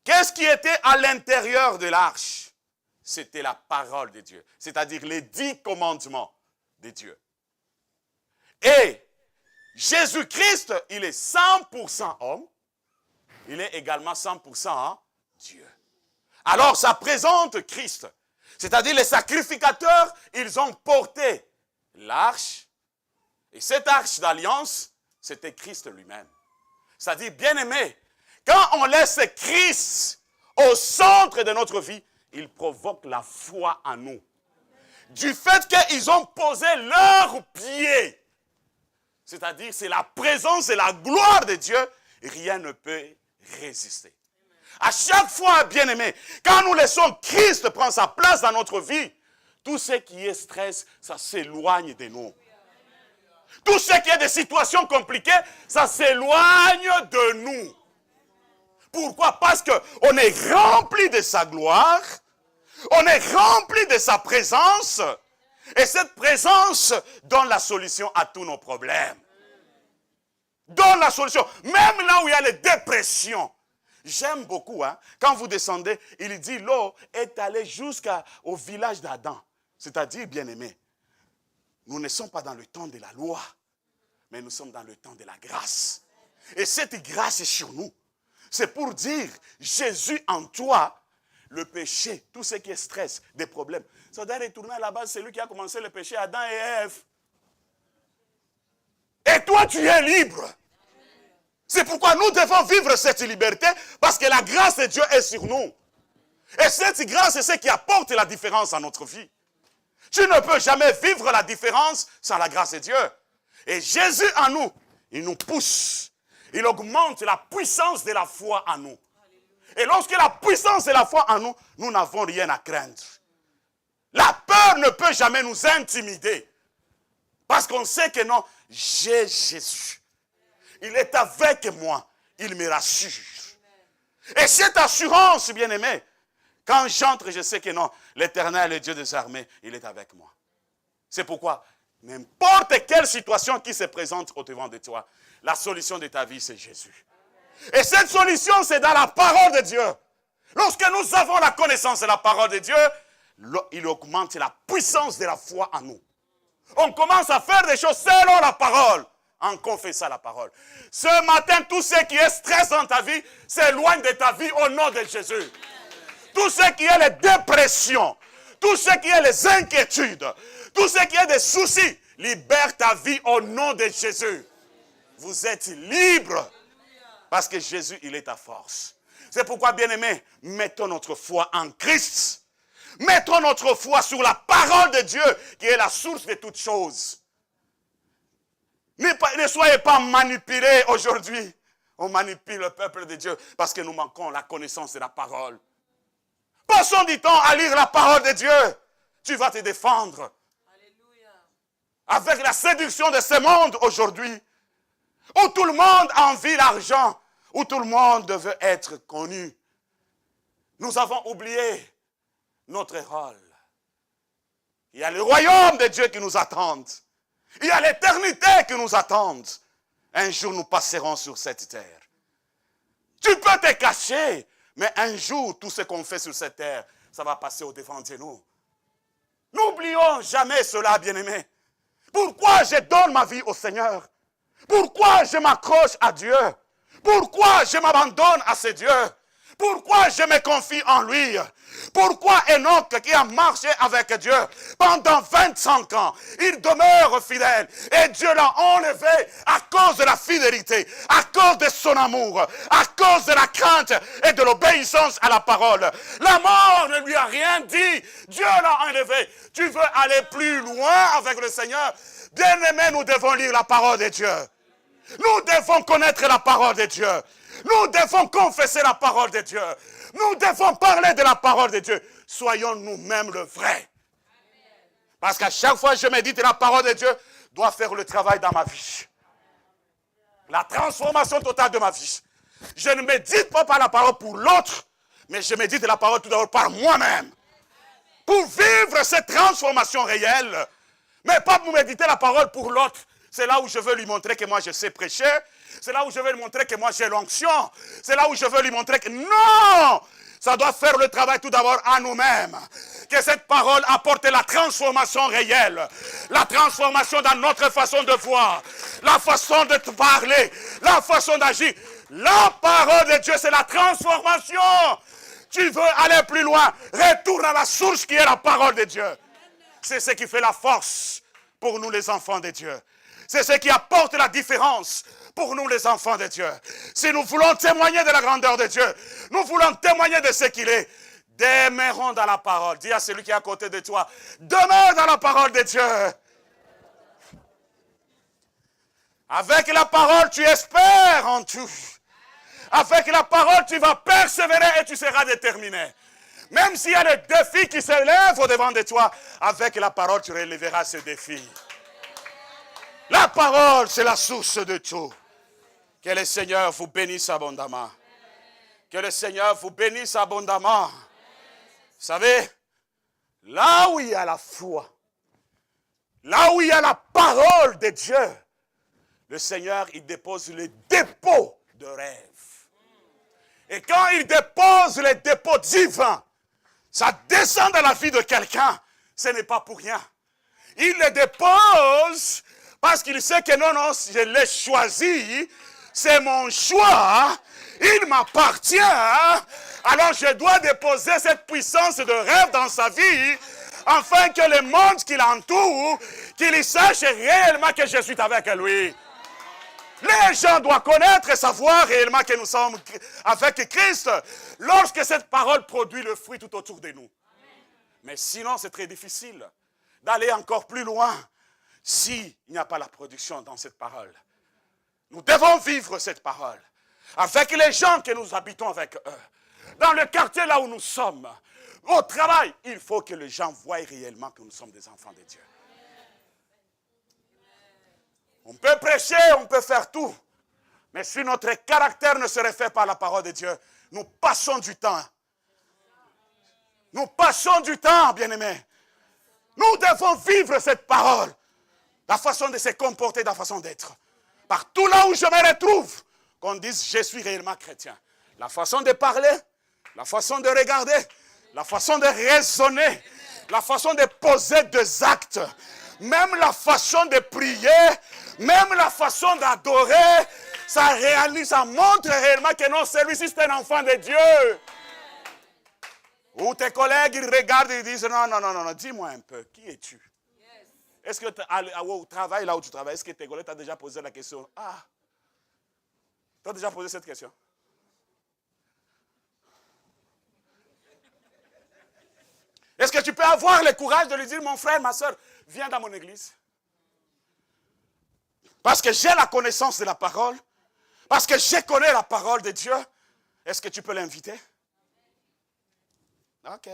Qu'est-ce qui était à l'intérieur de l'arche? C'était la parole de Dieu, c'est-à-dire les 10 commandements de Dieu. Et Jésus-Christ, il est 100% homme, il est également 100% Dieu. Alors ça présente Christ, c'est-à-dire les sacrificateurs, ils ont porté l'arche, et cette arche d'alliance, c'était Christ lui-même. C'est-à-dire, bien-aimé, quand on laisse Christ au centre de notre vie, il provoque la foi en nous. Du fait qu'ils ont posé leurs pieds, c'est-à-dire c'est la présence et la gloire de Dieu, rien ne peut résister. À chaque fois, bien-aimé, quand nous laissons Christ prendre sa place dans notre vie, tout ce qui est stress, ça s'éloigne de nous. Tout ce qui est des situations compliquées, ça s'éloigne de nous. Pourquoi? Parce qu'on est rempli de sa gloire, on est rempli de sa présence, et cette présence donne la solution à tous nos problèmes. Donne la solution, même là où il y a les dépressions. J'aime beaucoup, quand vous descendez, il dit l'eau est allée jusqu'au village d'Adam. C'est-à-dire, bien-aimés, nous ne sommes pas dans le temps de la loi, mais nous sommes dans le temps de la grâce. Et cette grâce est sur nous. C'est pour dire, Jésus en toi, le péché, tout ce qui est stress, des problèmes. Ça doit retourner à la base, c'est lui qui a commencé le péché, Adam et Ève. Et toi, tu es libre. C'est pourquoi nous devons vivre cette liberté, parce que la grâce de Dieu est sur nous. Et cette grâce, c'est ce qui apporte la différence à notre vie. Tu ne peux jamais vivre la différence sans la grâce de Dieu. Et Jésus en nous, il nous pousse. Il augmente la puissance de la foi en nous. Et lorsque la puissance de la foi en nous, nous n'avons rien à craindre. La peur ne peut jamais nous intimider. Parce qu'on sait que non, j'ai Jésus. Il est avec moi. Il me rassure. Et cette assurance, bien-aimé, quand j'entre, je sais que non, l'Éternel, le Dieu des armées, il est avec moi. C'est pourquoi, n'importe quelle situation qui se présente au-devant de toi, la solution de ta vie, c'est Jésus. Et cette solution, c'est dans la parole de Dieu. Lorsque nous avons la connaissance de la parole de Dieu, il augmente la puissance de la foi en nous. On commence à faire des choses selon la parole, en confessant la parole. Ce matin, tout ce qui est stress dans ta vie, s'éloigne de ta vie au nom de Jésus. Tout ce qui est les dépressions, tout ce qui est les inquiétudes, tout ce qui est des soucis, libère ta vie au nom de Jésus. Vous êtes libre. Parce que Jésus, il est ta force. C'est pourquoi, bien-aimés, mettons notre foi en Christ. Mettons notre foi sur la parole de Dieu, qui est la source de toutes choses. Ne soyez pas manipulés aujourd'hui. On manipule le peuple de Dieu parce que nous manquons la connaissance de la parole. Passons du temps à lire la parole de Dieu. Tu vas te défendre. Alléluia. Avec la séduction de ce monde aujourd'hui, où tout le monde envie l'argent, où tout le monde veut être connu. Nous avons oublié notre rôle. Il y a le royaume de Dieu qui nous attend. Il y a l'éternité qui nous attend. Un jour, nous passerons sur cette terre. Tu peux te cacher, mais un jour, tout ce qu'on fait sur cette terre, ça va passer au-devant de nous. N'oublions jamais cela, bien-aimés. Pourquoi je donne ma vie au Seigneur? Pourquoi je m'accroche à Dieu? Pourquoi je m'abandonne à ce Dieu? Pourquoi je me confie en lui? Pourquoi Enoch, qui a marché avec Dieu pendant 25 ans, il demeure fidèle et Dieu l'a enlevé à cause de la fidélité, à cause de son amour, à cause de la crainte et de l'obéissance à la parole. La mort ne lui a rien dit. Dieu l'a enlevé. Tu veux aller plus loin avec le Seigneur? Bien-aimés, nous devons lire la parole de Dieu. Nous devons connaître la parole de Dieu. Nous devons confesser la parole de Dieu. Nous devons parler de la parole de Dieu. Soyons nous-mêmes le vrai. Parce qu'à chaque fois que je médite la parole de Dieu, doit faire le travail dans ma vie. La transformation totale de ma vie. Je ne médite pas par la parole pour l'autre, mais je médite la parole tout d'abord par moi-même. Pour vivre cette transformation réelle. Mais pas pour méditer la parole pour l'autre. C'est là où je veux lui montrer que moi je sais prêcher. C'est là où je veux lui montrer que moi j'ai l'onction. C'est là où je veux lui montrer que non! Ça doit faire le travail tout d'abord à nous-mêmes. Que cette parole apporte la transformation réelle. La transformation dans notre façon de voir. La façon de parler. La façon d'agir. La parole de Dieu, c'est la transformation. Tu veux aller plus loin. Retourne à la source qui est la parole de Dieu. C'est ce qui fait la force pour nous les enfants de Dieu. C'est ce qui apporte la différence pour nous les enfants de Dieu. Si nous voulons témoigner de la grandeur de Dieu, nous voulons témoigner de ce qu'il est, demeurons dans la parole. Dis à celui qui est à côté de toi, demeure dans la parole de Dieu. Avec la parole, tu espères en tout. Avec la parole, tu vas persévérer et tu seras déterminé. Même s'il y a des défis qui s'élèvent au-devant de toi, avec la parole, tu relèveras ces défis. La parole, c'est la source de tout. Que le Seigneur vous bénisse abondamment. Que le Seigneur vous bénisse abondamment. Vous savez, là où il y a la foi, là où il y a la parole de Dieu, le Seigneur, il dépose les dépôts de rêve. Et quand il dépose les dépôts divins, ça descend dans la vie de quelqu'un, ce n'est pas pour rien. Il les dépose parce qu'il sait que non, je l'ai choisi. C'est mon choix. Il m'appartient. Alors je dois déposer cette puissance de rêve dans sa vie, afin que le monde qui l'entoure, qu'il sache réellement que je suis avec lui. Les gens doivent connaître et savoir réellement que nous sommes avec Christ lorsque cette parole produit le fruit tout autour de nous. Mais sinon, c'est très difficile d'aller encore plus loin s'il n'y a pas la production dans cette parole. Nous devons vivre cette parole avec les gens que nous habitons avec eux. Dans le quartier là où nous sommes, au travail, il faut que les gens voient réellement que nous sommes des enfants de Dieu. On peut prêcher, on peut faire tout. Mais si notre caractère ne se réfère pas à la parole de Dieu, nous passons du temps. Nous passons du temps, bien-aimés. Nous devons vivre cette parole. La façon de se comporter, la façon d'être. Partout là où je me retrouve, qu'on dise je suis réellement chrétien. La façon de parler, la façon de regarder, la façon de raisonner, la façon de poser des actes, même la façon de prier, même la façon d'adorer, ça réalise, ça montre réellement que non, celui-ci c'est un enfant de Dieu. Ou tes collègues, ils regardent et ils disent, non, dis-moi un peu, qui es-tu? Est-ce que au travail, là où tu travailles, est-ce que tes collègues t'ont déjà posé la question? Ah, tu as déjà posé cette question? Est-ce que tu peux avoir le courage de lui dire, mon frère, ma soeur, viens dans mon église? Parce que j'ai la connaissance de la parole, parce que je connais la parole de Dieu, est-ce que tu peux l'inviter? Ok.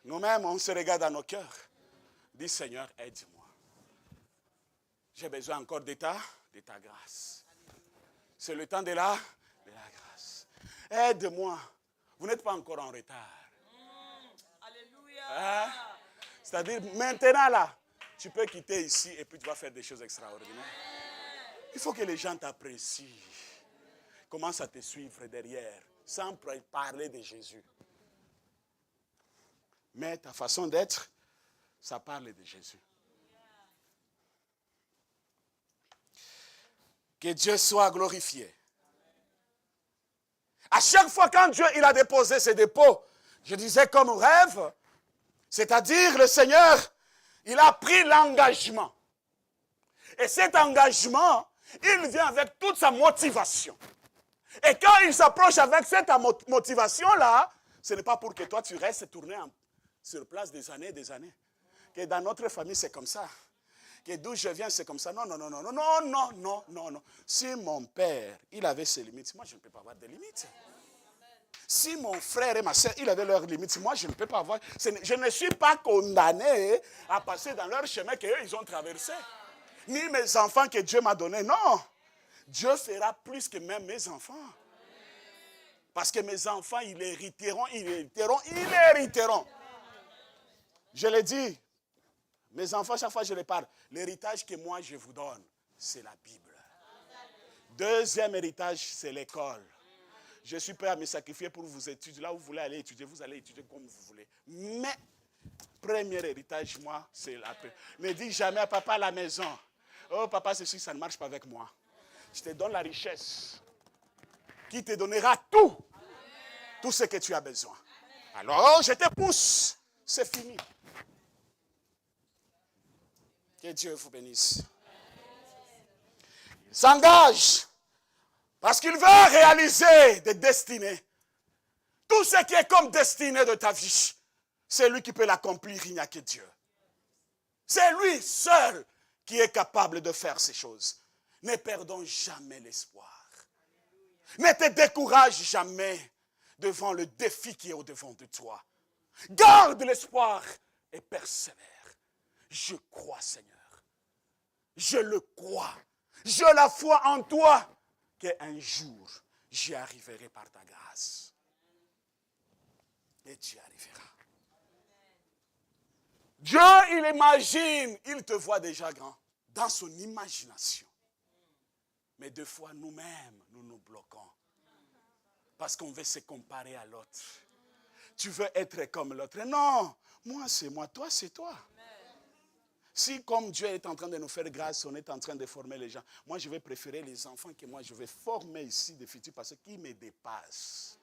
Nous-mêmes, on se regarde dans nos cœurs. Dis, Seigneur, aide-moi. J'ai besoin encore de ta grâce. C'est le temps de la grâce. Aide-moi. Vous n'êtes pas encore en retard. Alléluia. Hein? C'est-à-dire, maintenant là, tu peux quitter ici et puis tu vas faire des choses extraordinaires. Il faut que les gens t'apprécient. Commence à te suivre derrière, sans parler de Jésus. Mais ta façon d'être, ça parle de Jésus. Que Dieu soit glorifié. À chaque fois quand Dieu il a déposé ses dépôts, je disais comme rêve, c'est-à-dire le Seigneur, il a pris l'engagement. Et cet engagement, il vient avec toute sa motivation. Et quand il s'approche avec cette motivation-là, ce n'est pas pour que toi tu restes tourné sur place des années et des années. Que dans notre famille c'est comme ça. Que d'où je viens c'est comme ça. Non. Si mon père, il avait ses limites, moi je ne peux pas avoir de limites. Si mon frère et ma soeur, ils avaient leurs limites, moi je ne peux pas avoir. Je ne suis pas condamné à passer dans leur chemin qu'eux ils ont traversé. Ni mes enfants que Dieu m'a donnés, non. Dieu fera plus que même mes enfants. Parce que mes enfants, ils hériteront. Je l'ai dit, mes enfants, chaque fois que je les parle, l'héritage que moi je vous donne, c'est la Bible. Deuxième héritage, c'est l'école. Je suis prêt à me sacrifier pour vous étudier. Là où vous voulez aller étudier, vous allez étudier comme vous voulez. Mais, premier héritage, moi, c'est la paix. Ne dis jamais à papa à la maison. Oh papa, ceci, ça ne marche pas avec moi. Je te donne la richesse qui te donnera tout ce que tu as besoin. Alors, je te pousse. C'est fini. Que Dieu vous bénisse. Il s'engage parce qu'il veut réaliser des destinées. Tout ce qui est comme destinée de ta vie, c'est lui qui peut l'accomplir, il n'y a que Dieu. C'est lui seul qui est capable de faire ces choses. Ne perdons jamais l'espoir. Ne te décourage jamais devant le défi qui est au-devant de toi. Garde l'espoir et persévère. Je crois, Seigneur. Je le crois. J'ai la foi en toi qu'un jour, j'y arriverai par ta grâce. Et tu y arriveras. Dieu, il imagine, il te voit déjà grand dans son imagination. Mais des fois, nous-mêmes, nous nous bloquons. Parce qu'on veut se comparer à l'autre. Tu veux être comme l'autre. Non, moi c'est moi, toi c'est toi. Si comme Dieu est en train de nous faire grâce, on est en train de former les gens, moi je vais préférer les enfants que moi je vais former ici des futurs pasteurs qui me dépassent.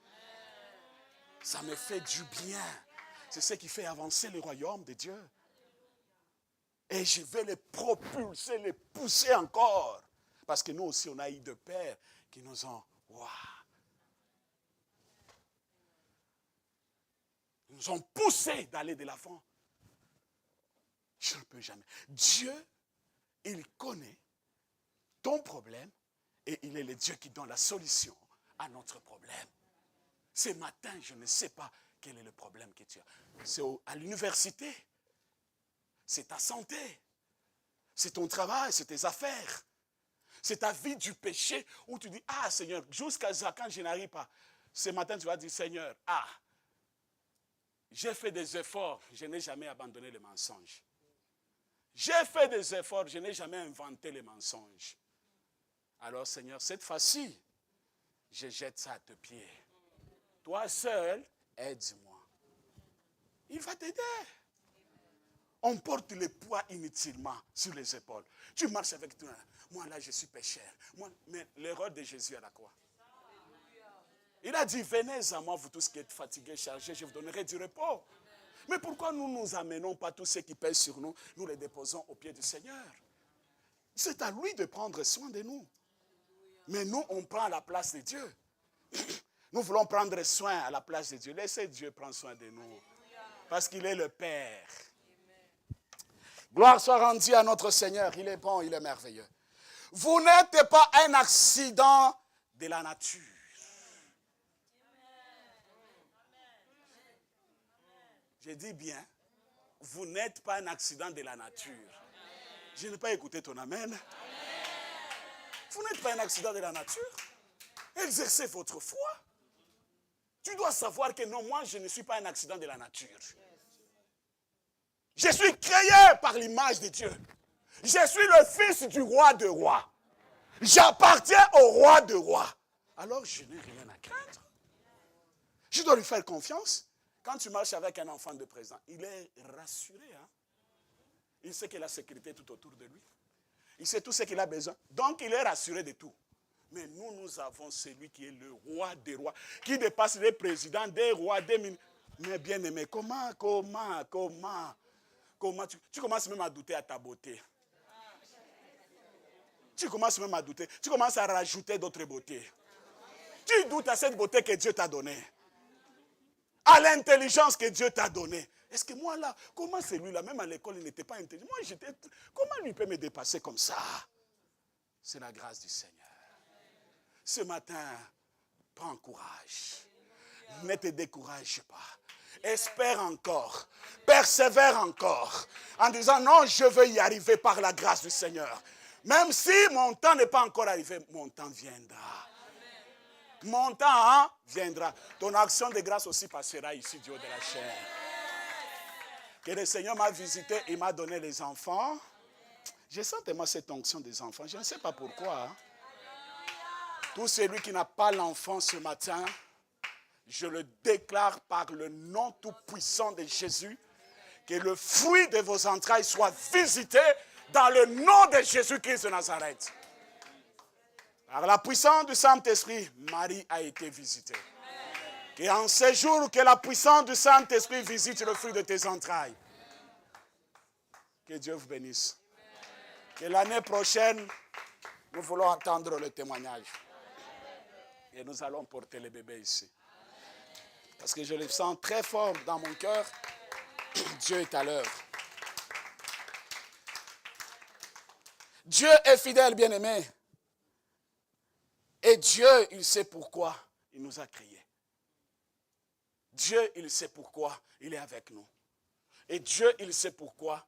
Ça me fait du bien. C'est ce qui fait avancer le royaume de Dieu. Et je vais les propulser, les pousser encore. Parce que nous aussi, on a eu de pères qui nous ont... Waouh! Ils nous ont poussés d'aller de l'avant. Je ne peux jamais. Dieu, il connaît ton problème et il est le Dieu qui donne la solution à notre problème. Ce matin, je ne sais pas quel est le problème que tu as. C'est à l'université. C'est ta santé. C'est ton travail, c'est tes affaires. C'est ta vie du péché où tu dis, ah Seigneur, jusqu'à quand je n'arrive pas. Ce matin, tu vas dire, Seigneur, j'ai fait des efforts, je n'ai jamais abandonné le mensonge. J'ai fait des efforts, je n'ai jamais inventé les mensonges. Alors Seigneur, cette fois-ci, je jette ça à tes pieds. Toi seul, aide-moi. Il va t'aider. On porte le poids inutilement sur les épaules. Tu marches avec toi. Moi là, je suis pécheur. Mais l'erreur de Jésus à la croix. Il a dit, venez à moi, vous tous qui êtes fatigués, chargés, je vous donnerai du repos. Mais pourquoi nous ne nous amenons pas tous ceux qui pèsent sur nous, nous les déposons aux pieds du Seigneur? C'est à lui de prendre soin de nous. Mais nous, on prend la place de Dieu. Nous voulons prendre soin à la place de Dieu. Laissez Dieu prendre soin de nous. Parce qu'il est le Père. Gloire soit rendue à notre Seigneur. Il est bon, il est merveilleux. Vous n'êtes pas un accident de la nature. Je dis bien, vous n'êtes pas un accident de la nature. Je n'ai pas écouté ton amen. Vous n'êtes pas un accident de la nature. Exercez votre foi. Tu dois savoir que non, moi je ne suis pas un accident de la nature. Je suis créé par l'image de Dieu. Je suis le fils du roi de rois. J'appartiens au roi de rois. Alors je n'ai rien à craindre. Je dois lui faire confiance. Quand tu marches avec un enfant de présent, il est rassuré. Hein? Il sait que la sécurité est tout autour de lui. Il sait tout ce qu'il a besoin. Donc il est rassuré de tout. Mais nous avons celui qui est le roi des rois, qui dépasse les présidents, des rois, des ministres. Mais bien aimé, comment tu commences même à douter à ta beauté. Tu commences même à douter. Tu commences à rajouter d'autres beautés. Tu doutes à cette beauté que Dieu t'a donnée. À l'intelligence que Dieu t'a donnée. Est-ce que moi là, comment celui-là, même à l'école, il n'était pas intelligent. Moi, comment lui peut me dépasser comme ça? C'est la grâce du Seigneur. Ce matin, prends courage. Ne te décourage pas. Espère encore. Persévère encore. En disant, non, je veux y arriver par la grâce du Seigneur. Même si mon temps n'est pas encore arrivé, mon temps viendra. Mon temps viendra. Ton action de grâce aussi passera ici du haut de la chair. Que le Seigneur m'a visité, il m'a donné les enfants. Je sens tellement cette onction des enfants. Je ne sais pas pourquoi. Tout celui qui n'a pas l'enfant ce matin, je le déclare par le nom tout-puissant de Jésus, que le fruit de vos entrailles soit visité dans le nom de Jésus-Christ de Nazareth. Par la puissance du Saint-Esprit, Marie a été visitée. Et en ces jours, que la puissance du Saint-Esprit visite le fruit de tes entrailles. Que Dieu vous bénisse. Que l'année prochaine, nous voulons entendre le témoignage. Et nous allons porter les bébés ici. Parce que je le sens très fort dans mon cœur. Dieu est à l'heure. Dieu est fidèle, bien-aimé. Et Dieu, il sait pourquoi il nous a créés. Dieu, il sait pourquoi il est avec nous. Et Dieu, il sait pourquoi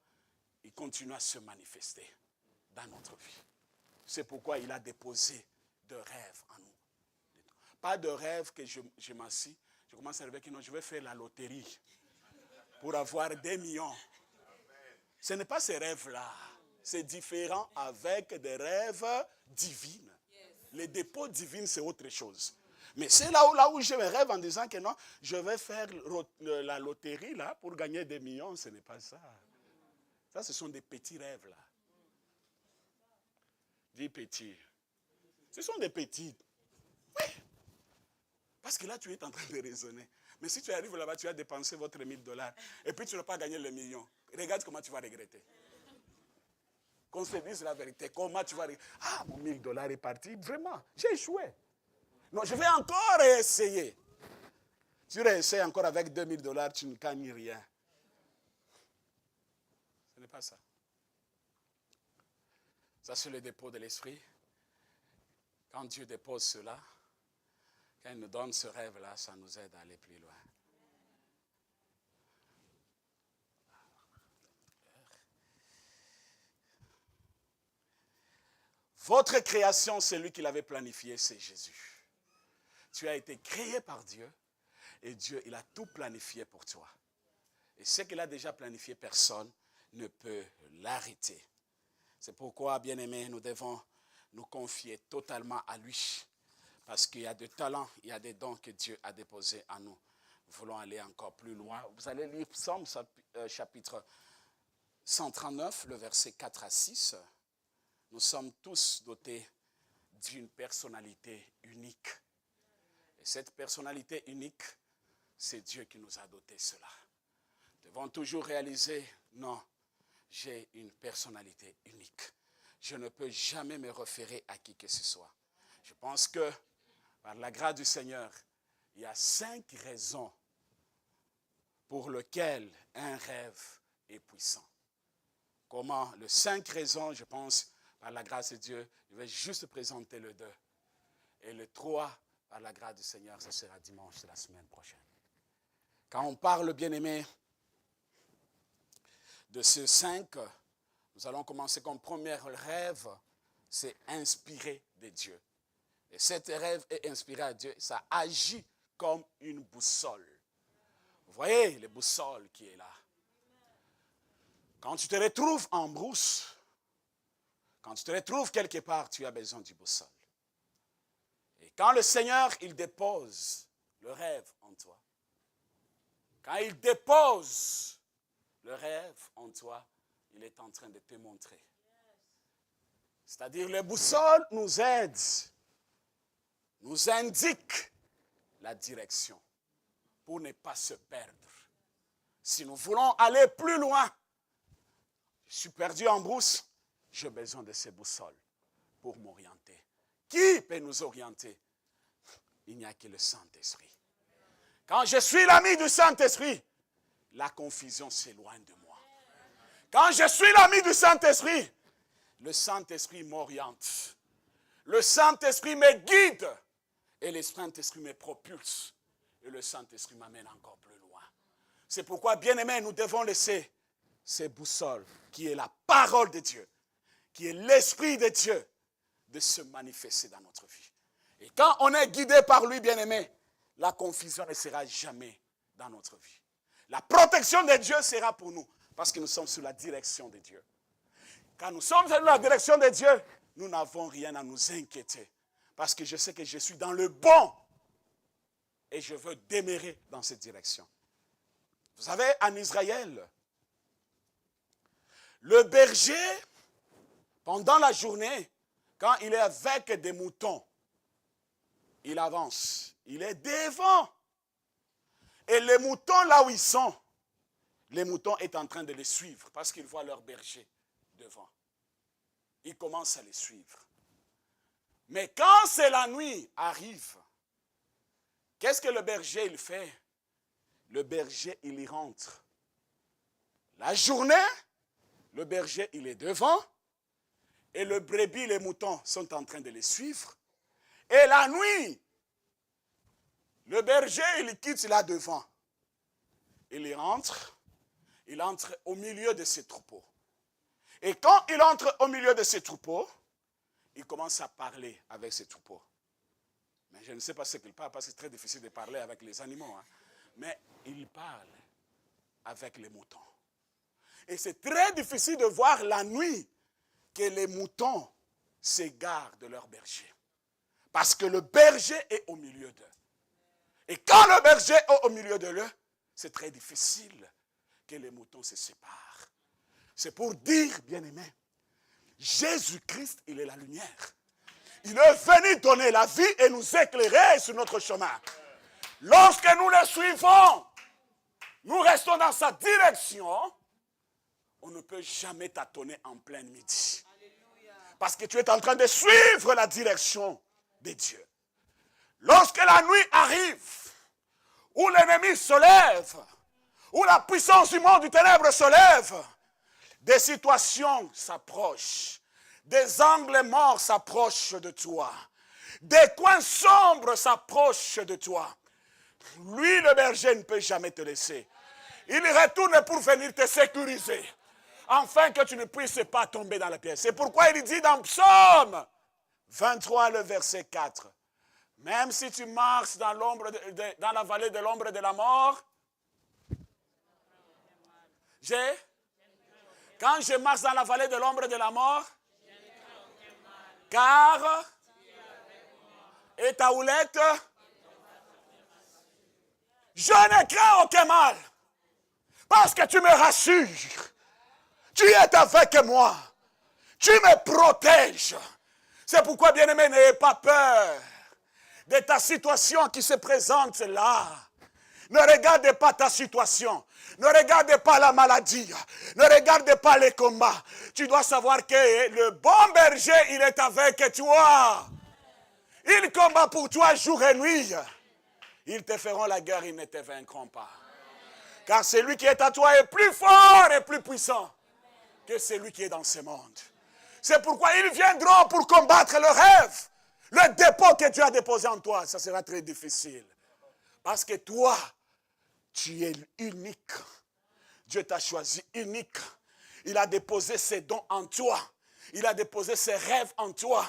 il continue à se manifester dans notre vie. C'est pourquoi il a déposé de rêves en nous. Pas de rêve que je m'assis, je commence à rêver que non, je vais faire la loterie pour avoir des millions. Ce n'est pas ces rêves-là. C'est différent avec des rêves divins. Les dépôts divins, c'est autre chose. Mais c'est là où je me rêve en disant que non, je vais faire la loterie là pour gagner des millions. Ce n'est pas ça. Ça, ce sont des petits rêves là. Dis petits. Ce sont des petits. Oui. Parce que là, tu es en train de raisonner. Mais si tu arrives là-bas, tu as dépensé votre $1000 et puis tu n'as pas gagné le million. Regarde comment tu vas regretter. Qu'on se dise la vérité. Comment tu vas regretter. Ah, mon $1000 est parti. Vraiment, j'ai échoué. Non, je vais encore essayer. Tu réessayes encore avec $2000, tu ne gagnes rien. Ce n'est pas ça. Ça, c'est le dépôt de l'esprit. Quand Dieu dépose cela, quand il nous donne ce rêve-là, ça nous aide à aller plus loin. Votre création, c'est lui qui l'avait planifié, c'est Jésus. Tu as été créé par Dieu et Dieu, il a tout planifié pour toi. Et ce qu'il a déjà planifié, personne ne peut l'arrêter. C'est pourquoi, bien-aimés, nous devons nous confier totalement à lui. Parce qu'il y a des talents, il y a des dons que Dieu a déposés en nous. Nous voulons aller encore plus loin. Vous allez lire Psaume chapitre 139, le verset 4 à 6. Nous sommes tous dotés d'une personnalité unique. Et cette personnalité unique, c'est Dieu qui nous a dotés cela. Nous devons toujours réaliser, non, j'ai une personnalité unique. Je ne peux jamais me référer à qui que ce soit. Je pense que, par la grâce du Seigneur, il y a 5 raisons pour lesquelles un rêve est puissant. Comment? Les 5 raisons, je pense, par la grâce de Dieu, je vais juste présenter le 2. Et le 3, par la grâce du Seigneur, ce sera dimanche de la semaine prochaine. Quand on parle, bien-aimé, de ces 5, nous allons commencer comme premier rêve, c'est inspiré de Dieu. Et cet rêve est inspiré à Dieu, ça agit comme une boussole. Vous voyez les boussoles qui est là. Quand tu te retrouves en brousse, quand tu te retrouves quelque part, tu as besoin du boussole. Et quand le Seigneur, il dépose le rêve en toi, quand il dépose le rêve en toi, il est en train de te montrer. C'est-à-dire, les boussoles nous aident, nous indiquent la direction pour ne pas se perdre. Si nous voulons aller plus loin, je suis perdu en brousse, j'ai besoin de ces boussoles pour m'orienter. Qui peut nous orienter? Il n'y a que le Saint-Esprit. Quand je suis l'ami du Saint-Esprit, la confusion s'éloigne de moi. Quand je suis l'ami du Saint-Esprit, le Saint-Esprit m'oriente. Le Saint-Esprit me guide. Et le Saint-Esprit me propulse. Et le Saint-Esprit m'amène encore plus loin. C'est pourquoi, bien-aimés, nous devons laisser ces boussoles, qui est la parole de Dieu, qui est l'Esprit de Dieu, de se manifester dans notre vie. Et quand on est guidé par lui, bien-aimé, la confusion ne sera jamais dans notre vie. La protection de Dieu sera pour nous, parce que nous sommes sous la direction de Dieu. Quand nous sommes sous la direction de Dieu, nous n'avons rien à nous inquiéter. Parce que je sais que je suis dans le bon. Et je veux demeurer dans cette direction. Vous savez, en Israël, le berger, pendant la journée, quand il est avec des moutons, il avance. Il est devant. Et les moutons, là où ils sont, les moutons sont en train de les suivre parce qu'ils voient leur berger devant. Ils commencent à les suivre. Mais quand c'est la nuit arrive, qu'est-ce que le berger il fait? Le berger il y rentre. La journée, le berger il est devant et le brebis, les moutons sont en train de les suivre. Et la nuit, le berger il quitte là devant. Il entre au milieu de ses troupeaux. Et quand il entre au milieu de ses troupeaux, il commence à parler avec ses troupeaux. Mais je ne sais pas ce qu'il parle, parce que c'est très difficile de parler avec les animaux. Hein. Mais il parle avec les moutons. Et c'est très difficile de voir la nuit que les moutons s'égarent de leur berger. Parce que le berger est au milieu d'eux. Et quand le berger est au milieu de eux, c'est très difficile que les moutons se séparent. C'est pour dire, bien-aimé, Jésus-Christ, il est la lumière. Il est venu donner la vie et nous éclairer sur notre chemin. Lorsque nous le suivons, nous restons dans sa direction, on ne peut jamais tâtonner en plein midi. Parce que tu es en train de suivre la direction de Dieu. Lorsque la nuit arrive, où l'ennemi se lève, où la puissance du monde du ténèbre se lève, des situations s'approchent, des angles morts s'approchent de toi, des coins sombres s'approchent de toi. Lui, le berger, ne peut jamais te laisser. Il retourne pour venir te sécuriser, afin que tu ne puisses pas tomber dans la pièce. C'est pourquoi il dit dans Psaume 23, le verset 4, même si tu marches dans la vallée de l'ombre de la mort, quand je marche dans la vallée de l'ombre de la mort, car et ta houlette, je ne crains aucun mal, parce que tu me rassures. Tu es avec moi. Tu me protèges. C'est pourquoi, bien-aimé, n'ayez pas peur de ta situation qui se présente là. Ne regardez pas ta situation. Ne regardez pas la maladie. Ne regardez pas les combats. Tu dois savoir que le bon berger, il est avec toi. Il combat pour toi jour et nuit. Ils te feront la guerre, ils ne te vaincront pas. Car celui qui est à toi est plus fort et plus puissant que celui qui est dans ce monde. C'est pourquoi ils viendront pour combattre le rêve. Le dépôt que Dieu a déposé en toi, ça sera très difficile. Parce que toi, tu es unique. Dieu t'a choisi unique. Il a déposé ses dons en toi. Il a déposé ses rêves en toi.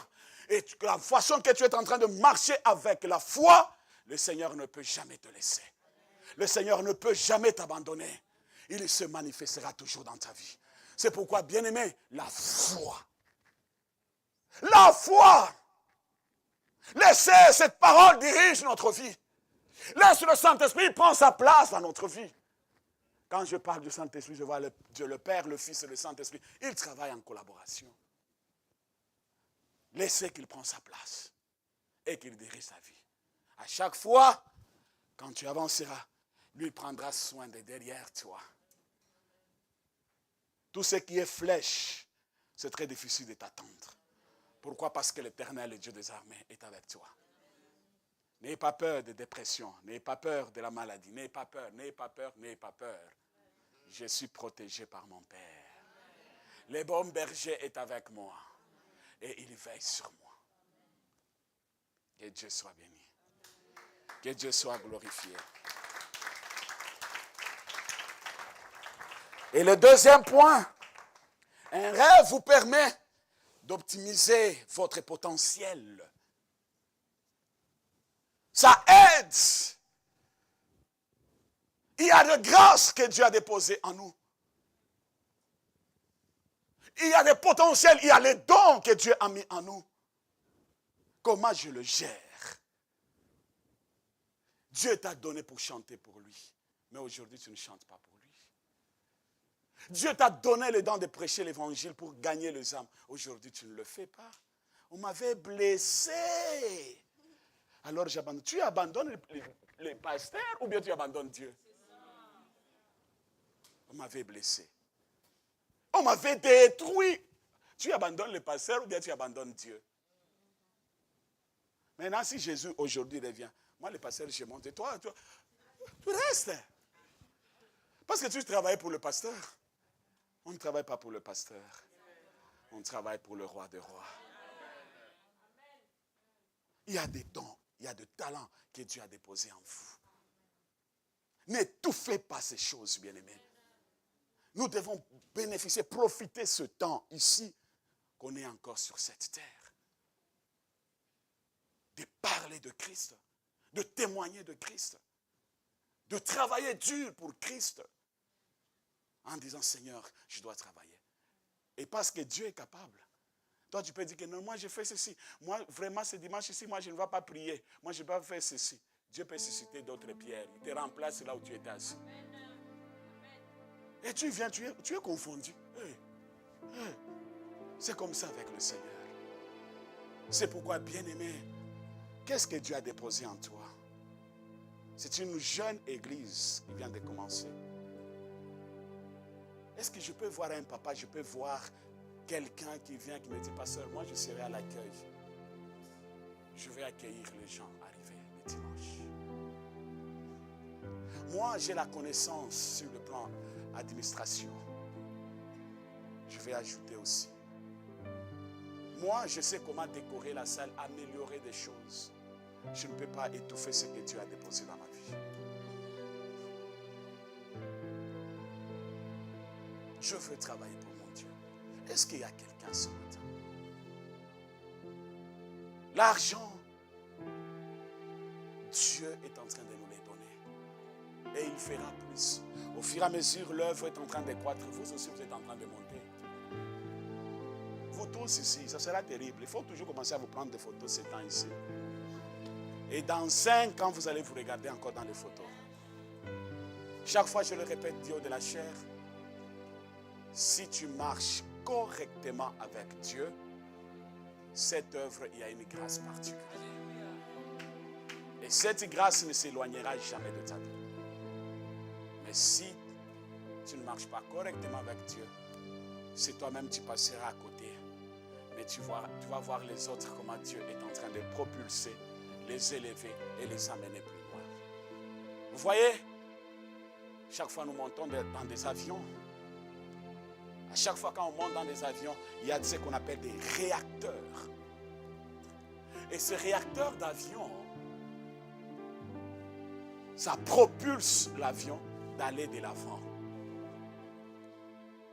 Et la façon que tu es en train de marcher avec la foi, le Seigneur ne peut jamais te laisser. Le Seigneur ne peut jamais t'abandonner. Il se manifestera toujours dans ta vie. C'est pourquoi, bien-aimé, la foi. La foi. Laissez cette parole dirige notre vie. Laisse le Saint-Esprit prendre sa place dans notre vie. Quand je parle du Saint-Esprit, je vois Dieu le Père, le Fils et le Saint-Esprit. Ils travaillent en collaboration. Laissez qu'il prenne sa place et qu'il dirige sa vie. À chaque fois, quand tu avanceras, lui prendra soin de derrière toi. Tout ce qui est flèche, c'est très difficile de t'attendre. Pourquoi? Parce que l'Éternel, le Dieu des armées, est avec toi. N'ayez pas peur de dépression, n'ayez pas peur de la maladie, n'ayez pas peur, n'ayez pas peur, n'ayez pas peur. Je suis protégé par mon Père. Le bon berger est avec moi et il veille sur moi. Que Dieu soit béni. Que Dieu soit glorifié. Et le deuxième point, un rêve vous permet d'optimiser votre potentiel. Ça aide. Il y a de grâces que Dieu a déposées en nous. Il y a des potentiels, il y a les dons que Dieu a mis en nous. Comment je le gère? Dieu t'a donné pour chanter pour lui. Mais aujourd'hui, tu ne chantes pas pour lui. Dieu t'a donné le don de prêcher l'évangile pour gagner les âmes. Aujourd'hui, tu ne le fais pas. On m'avait blessé. Alors j'abandonne. Tu abandonnes les pasteurs ou bien tu abandonnes Dieu? On m'avait blessé. On m'avait détruit. Tu abandonnes les pasteurs ou bien tu abandonnes Dieu? Maintenant, si Jésus aujourd'hui revient, moi les pasteurs, je monte. Et toi, tu restes. Parce que tu travailles pour le pasteur. On ne travaille pas pour le pasteur. On travaille pour le roi des rois. Il y a des dons, il y a des talents que Dieu a déposés en vous. N'étouffez pas ces choses, bien-aimés. Nous devons bénéficier, profiter ce temps ici qu'on est encore sur cette terre. De parler de Christ, de témoigner de Christ, de travailler dur pour Christ. En disant, Seigneur, je dois travailler. Et parce que Dieu est capable. Toi, tu peux dire que non, moi, je fais ceci. Moi, vraiment, ce dimanche ici, moi, je ne vais pas prier. Moi, je ne vais pas faire ceci. Dieu peut susciter d'autres pierres. Il te remplace là où tu étais assis. Et tu viens, tu es confondu. C'est comme ça avec le Seigneur. C'est pourquoi, bien-aimé, qu'est-ce que Dieu a déposé en toi? C'est une jeune église qui vient de commencer. Est-ce que je peux voir un papa, je peux voir quelqu'un qui vient, qui me dit, pasteur, moi je serai à l'accueil. Je vais accueillir les gens arrivés le dimanche. Moi, j'ai la connaissance sur le plan administration. Je vais ajouter aussi. Moi, je sais comment décorer la salle, améliorer des choses. Je ne peux pas étouffer ce que Dieu a déposé dans ma vie. Je veux travailler pour mon Dieu. Est-ce qu'il y a quelqu'un ce matin? L'argent, Dieu est en train de nous les donner. Et il fera plus. Au fur et à mesure, l'œuvre est en train de croître. Vous aussi, vous êtes en train de monter. Vous tous ici, ça sera terrible. Il faut toujours commencer à vous prendre des photos ces temps ici. Et dans 5 ans, vous allez vous regarder encore dans les photos. Chaque fois, je le répète, Dieu de la chair, si tu marches correctement avec Dieu, cette œuvre, il y a une grâce particulière. Et cette grâce ne s'éloignera jamais de ta vie. Mais si tu ne marches pas correctement avec Dieu, c'est toi-même qui passeras à côté. Mais tu vas voir les autres, comment Dieu est en train de propulser, les élever et les amener plus loin. Vous voyez, chaque fois nous montons dans des avions, à chaque fois quand on monte dans des avions, il y a ce qu'on appelle des réacteurs. Et ces réacteurs d'avion, ça propulse l'avion d'aller de l'avant.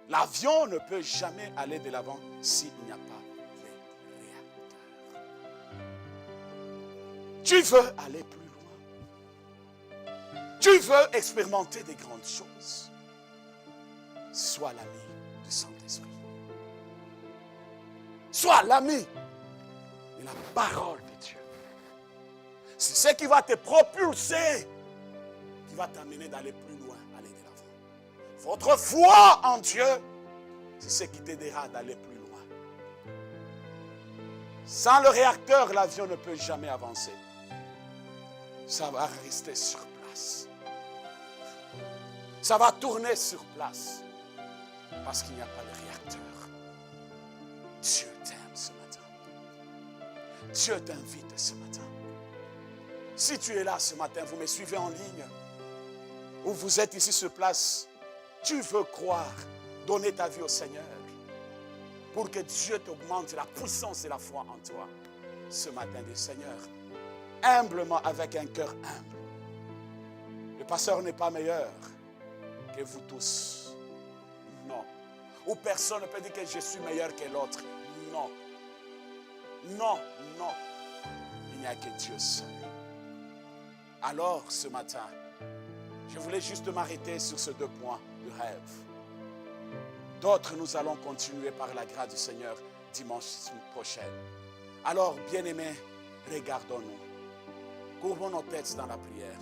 L'avion ne peut jamais aller de l'avant s'il n'y a pas de réacteurs. Tu veux aller plus loin. Tu veux expérimenter des grandes choses. Sois l'ami du Saint-Esprit. Sois l'ami de la parole de Dieu. C'est ce qui va te propulser, qui va t'amener d'aller plus loin, aller de l'avant. Votre foi en Dieu, c'est ce qui t'aidera d'aller plus loin. Sans le réacteur, l'avion ne peut jamais avancer. Ça va rester sur place. Ça va tourner sur place. Parce qu'il n'y a pas de réacteur. Dieu t'aime ce matin. Dieu t'invite ce matin. Si tu es là ce matin, vous me suivez en ligne, ou vous êtes ici sur place, tu veux croire, donner ta vie au Seigneur, pour que Dieu t'augmente la puissance et la foi en toi. Ce matin, dis Seigneur, humblement, avec un cœur humble. Le pasteur n'est pas meilleur que vous tous. Non. Ou personne ne peut dire que je suis meilleur que l'autre. Non. Non, non. Il n'y a que Dieu seul. Alors, ce matin, je voulais juste m'arrêter sur ces 2 points de rêve. D'autres, nous allons continuer par la grâce du Seigneur dimanche prochain. Alors, bien-aimés, regardons-nous. Courbons nos têtes dans la prière.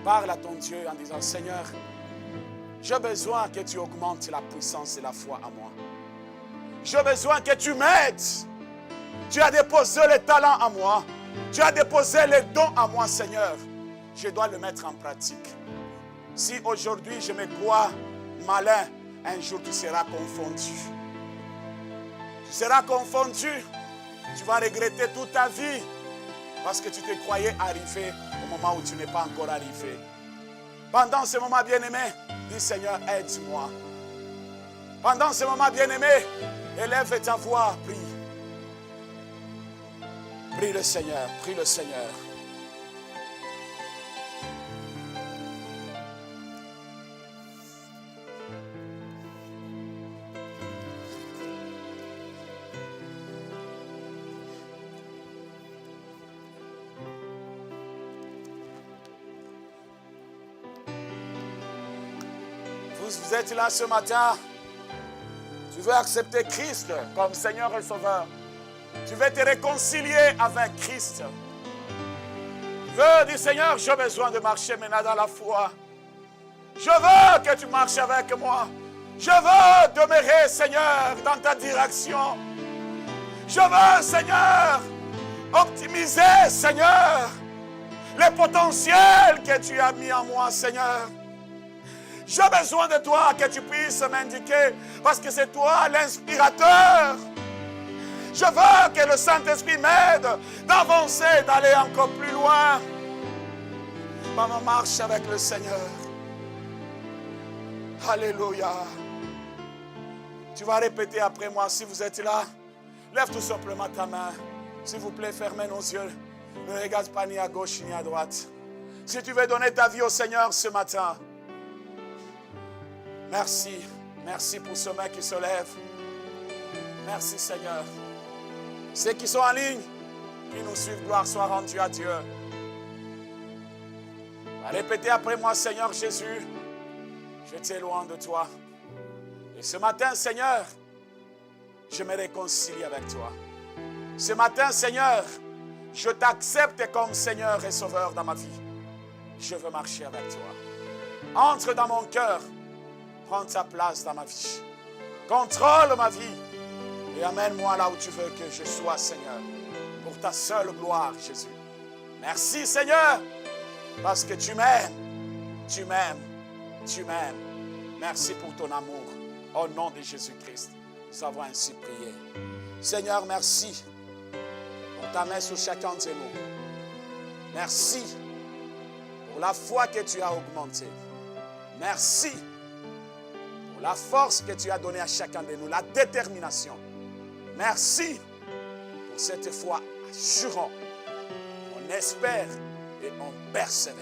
Parle à ton Dieu en disant, Seigneur, j'ai besoin que tu augmentes la puissance et la foi à moi. J'ai besoin que tu m'aides. Tu as déposé les talents à moi. Tu as déposé les dons à moi, Seigneur. Je dois le mettre en pratique. Si aujourd'hui je me crois malin, un jour tu seras confondu. Tu seras confondu. Tu vas regretter toute ta vie parce que tu te croyais arrivé au moment où tu n'es pas encore arrivé. Pendant ce moment bien-aimé, dis Seigneur, aide-moi. Pendant ce moment bien-aimé, élève ta voix, prie. Prie le Seigneur, prie le Seigneur. Vous êtes là ce matin, tu veux accepter Christ comme Seigneur et Sauveur. Tu veux te réconcilier avec Christ. Tu veux dire, Seigneur, j'ai besoin de marcher maintenant dans la foi. Je veux que tu marches avec moi. Je veux demeurer, Seigneur, dans ta direction. Je veux, Seigneur, optimiser, Seigneur, le potentiel que tu as mis en moi, Seigneur. J'ai besoin de toi, que tu puisses m'indiquer, parce que c'est toi l'inspirateur. Je veux que le Saint-Esprit m'aide d'avancer, d'aller encore plus loin dans ma marche avec le Seigneur. Alléluia. Tu vas répéter après moi si vous êtes là. Lève tout simplement ta main. S'il vous plaît, fermez nos yeux. Ne regarde pas ni à gauche ni à droite. Si tu veux donner ta vie au Seigneur ce matin, merci. Merci pour ce main qui se lève. Merci Seigneur. Ceux qui sont en ligne, qui nous suivent, gloire soit rendue à Dieu. Répétez après moi, Seigneur Jésus, j'étais loin de toi. Et ce matin, Seigneur, je me réconcilie avec toi. Ce matin, Seigneur, je t'accepte comme Seigneur et Sauveur dans ma vie. Je veux marcher avec toi. Entre dans mon cœur, prends ta place dans ma vie. Contrôle ma vie et amène-moi là où tu veux que je sois, Seigneur, pour ta seule gloire, Jésus. Merci, Seigneur, parce que tu m'aimes, tu m'aimes, tu m'aimes. Merci pour ton amour. Au nom de Jésus-Christ, nous avons ainsi prié. Seigneur, merci pour ta main sur chacun de nous. Merci pour la foi que tu as augmentée. Merci pour la force que tu as donnée à chacun de nous, la détermination. Merci pour cette foi assurante. On espère et on persévère.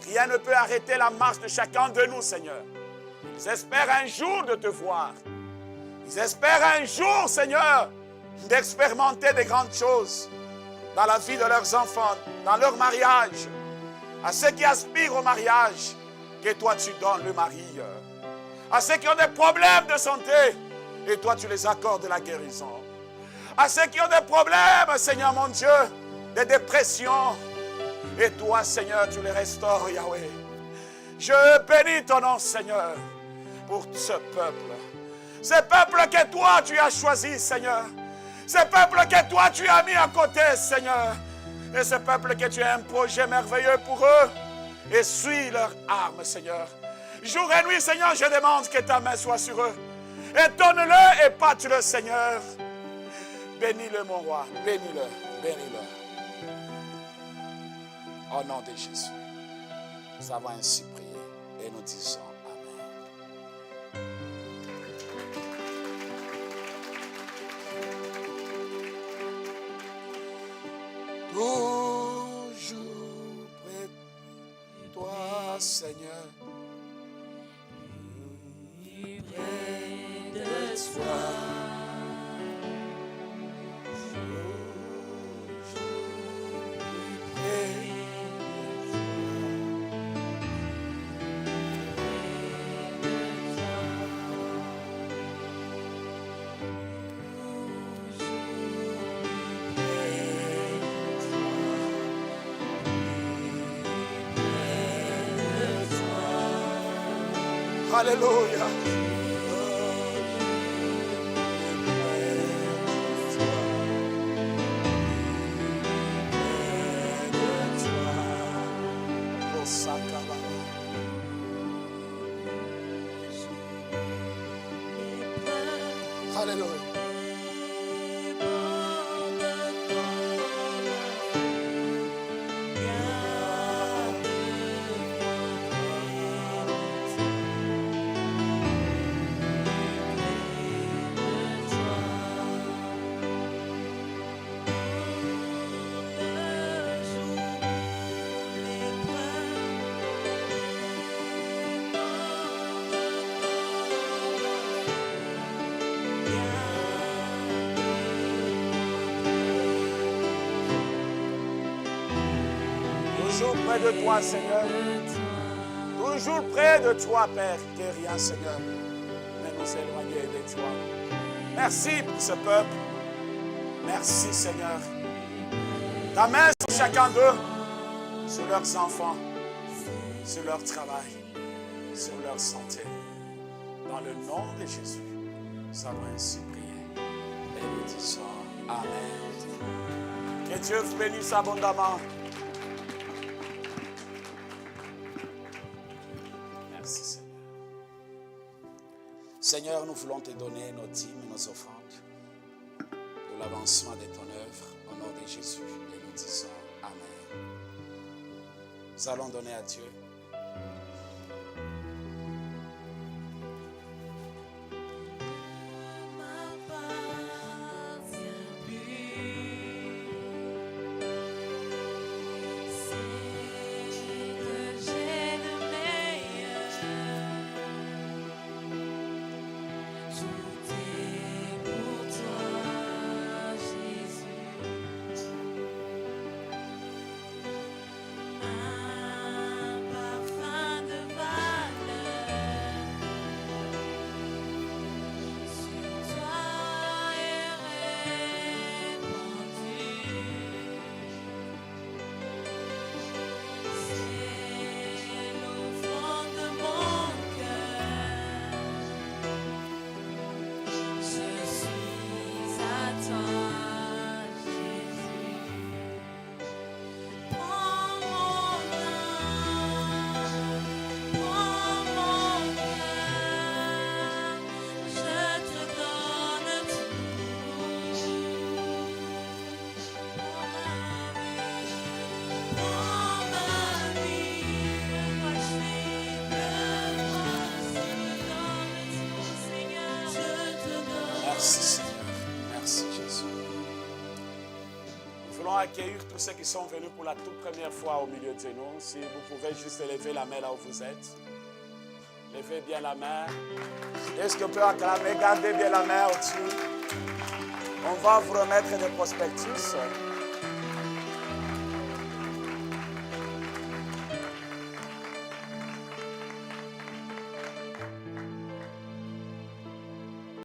Rien ne peut arrêter la marche de chacun de nous, Seigneur. Ils espèrent un jour de te voir. Ils espèrent un jour, Seigneur, d'expérimenter de grandes choses dans la vie de leurs enfants, dans leur mariage. À ceux qui aspirent au mariage, que toi tu donnes le mari. À ceux qui ont des problèmes de santé, et toi tu les accordes la guérison. À ceux qui ont des problèmes, Seigneur mon Dieu, de dépression, et toi, Seigneur, tu les restaures, Yahweh. Je bénis ton nom, Seigneur, pour ce peuple. Ce peuple que toi, tu as choisi, Seigneur. Ce peuple que toi, tu as mis à côté, Seigneur. Et ce peuple que tu as un projet merveilleux pour eux. Et suis leur arme, Seigneur. Jour et nuit, Seigneur, je demande que ta main soit sur eux. Étonne-le et pâte-le, Seigneur. Bénis-le, mon roi. Bénis-le. Bénis-le. Au nom de Jésus, nous avons ainsi prié et nous disons Amen. Toujours près de toi, Seigneur. Près de toi. Alléluia. Alléluia. Toujours près de toi, Seigneur. Toujours près de toi, Père. Que rien, Seigneur, ne nous éloigner de toi. Merci pour ce peuple. Merci, Seigneur. Ta main sur chacun d'eux, sur leurs enfants, sur leur travail, sur leur santé. Dans le nom de Jésus, nous avons ainsi prié. Et nous disons Amen. Que Dieu vous bénisse abondamment. Merci Seigneur. Seigneur, nous voulons te donner nos dîmes et nos offrandes pour l'avancement de ton œuvre au nom de Jésus. Et nous disons Amen. Nous allons donner à Dieu. Merci Seigneur, merci Jésus. Nous voulons accueillir tous ceux qui sont venus pour la toute première fois au milieu de nous. Si vous pouvez juste lever la main là où vous êtes. Levez bien la main. Est-ce qu'on peut acclamer? Gardez bien la main au-dessus. On va vous remettre des prospectus.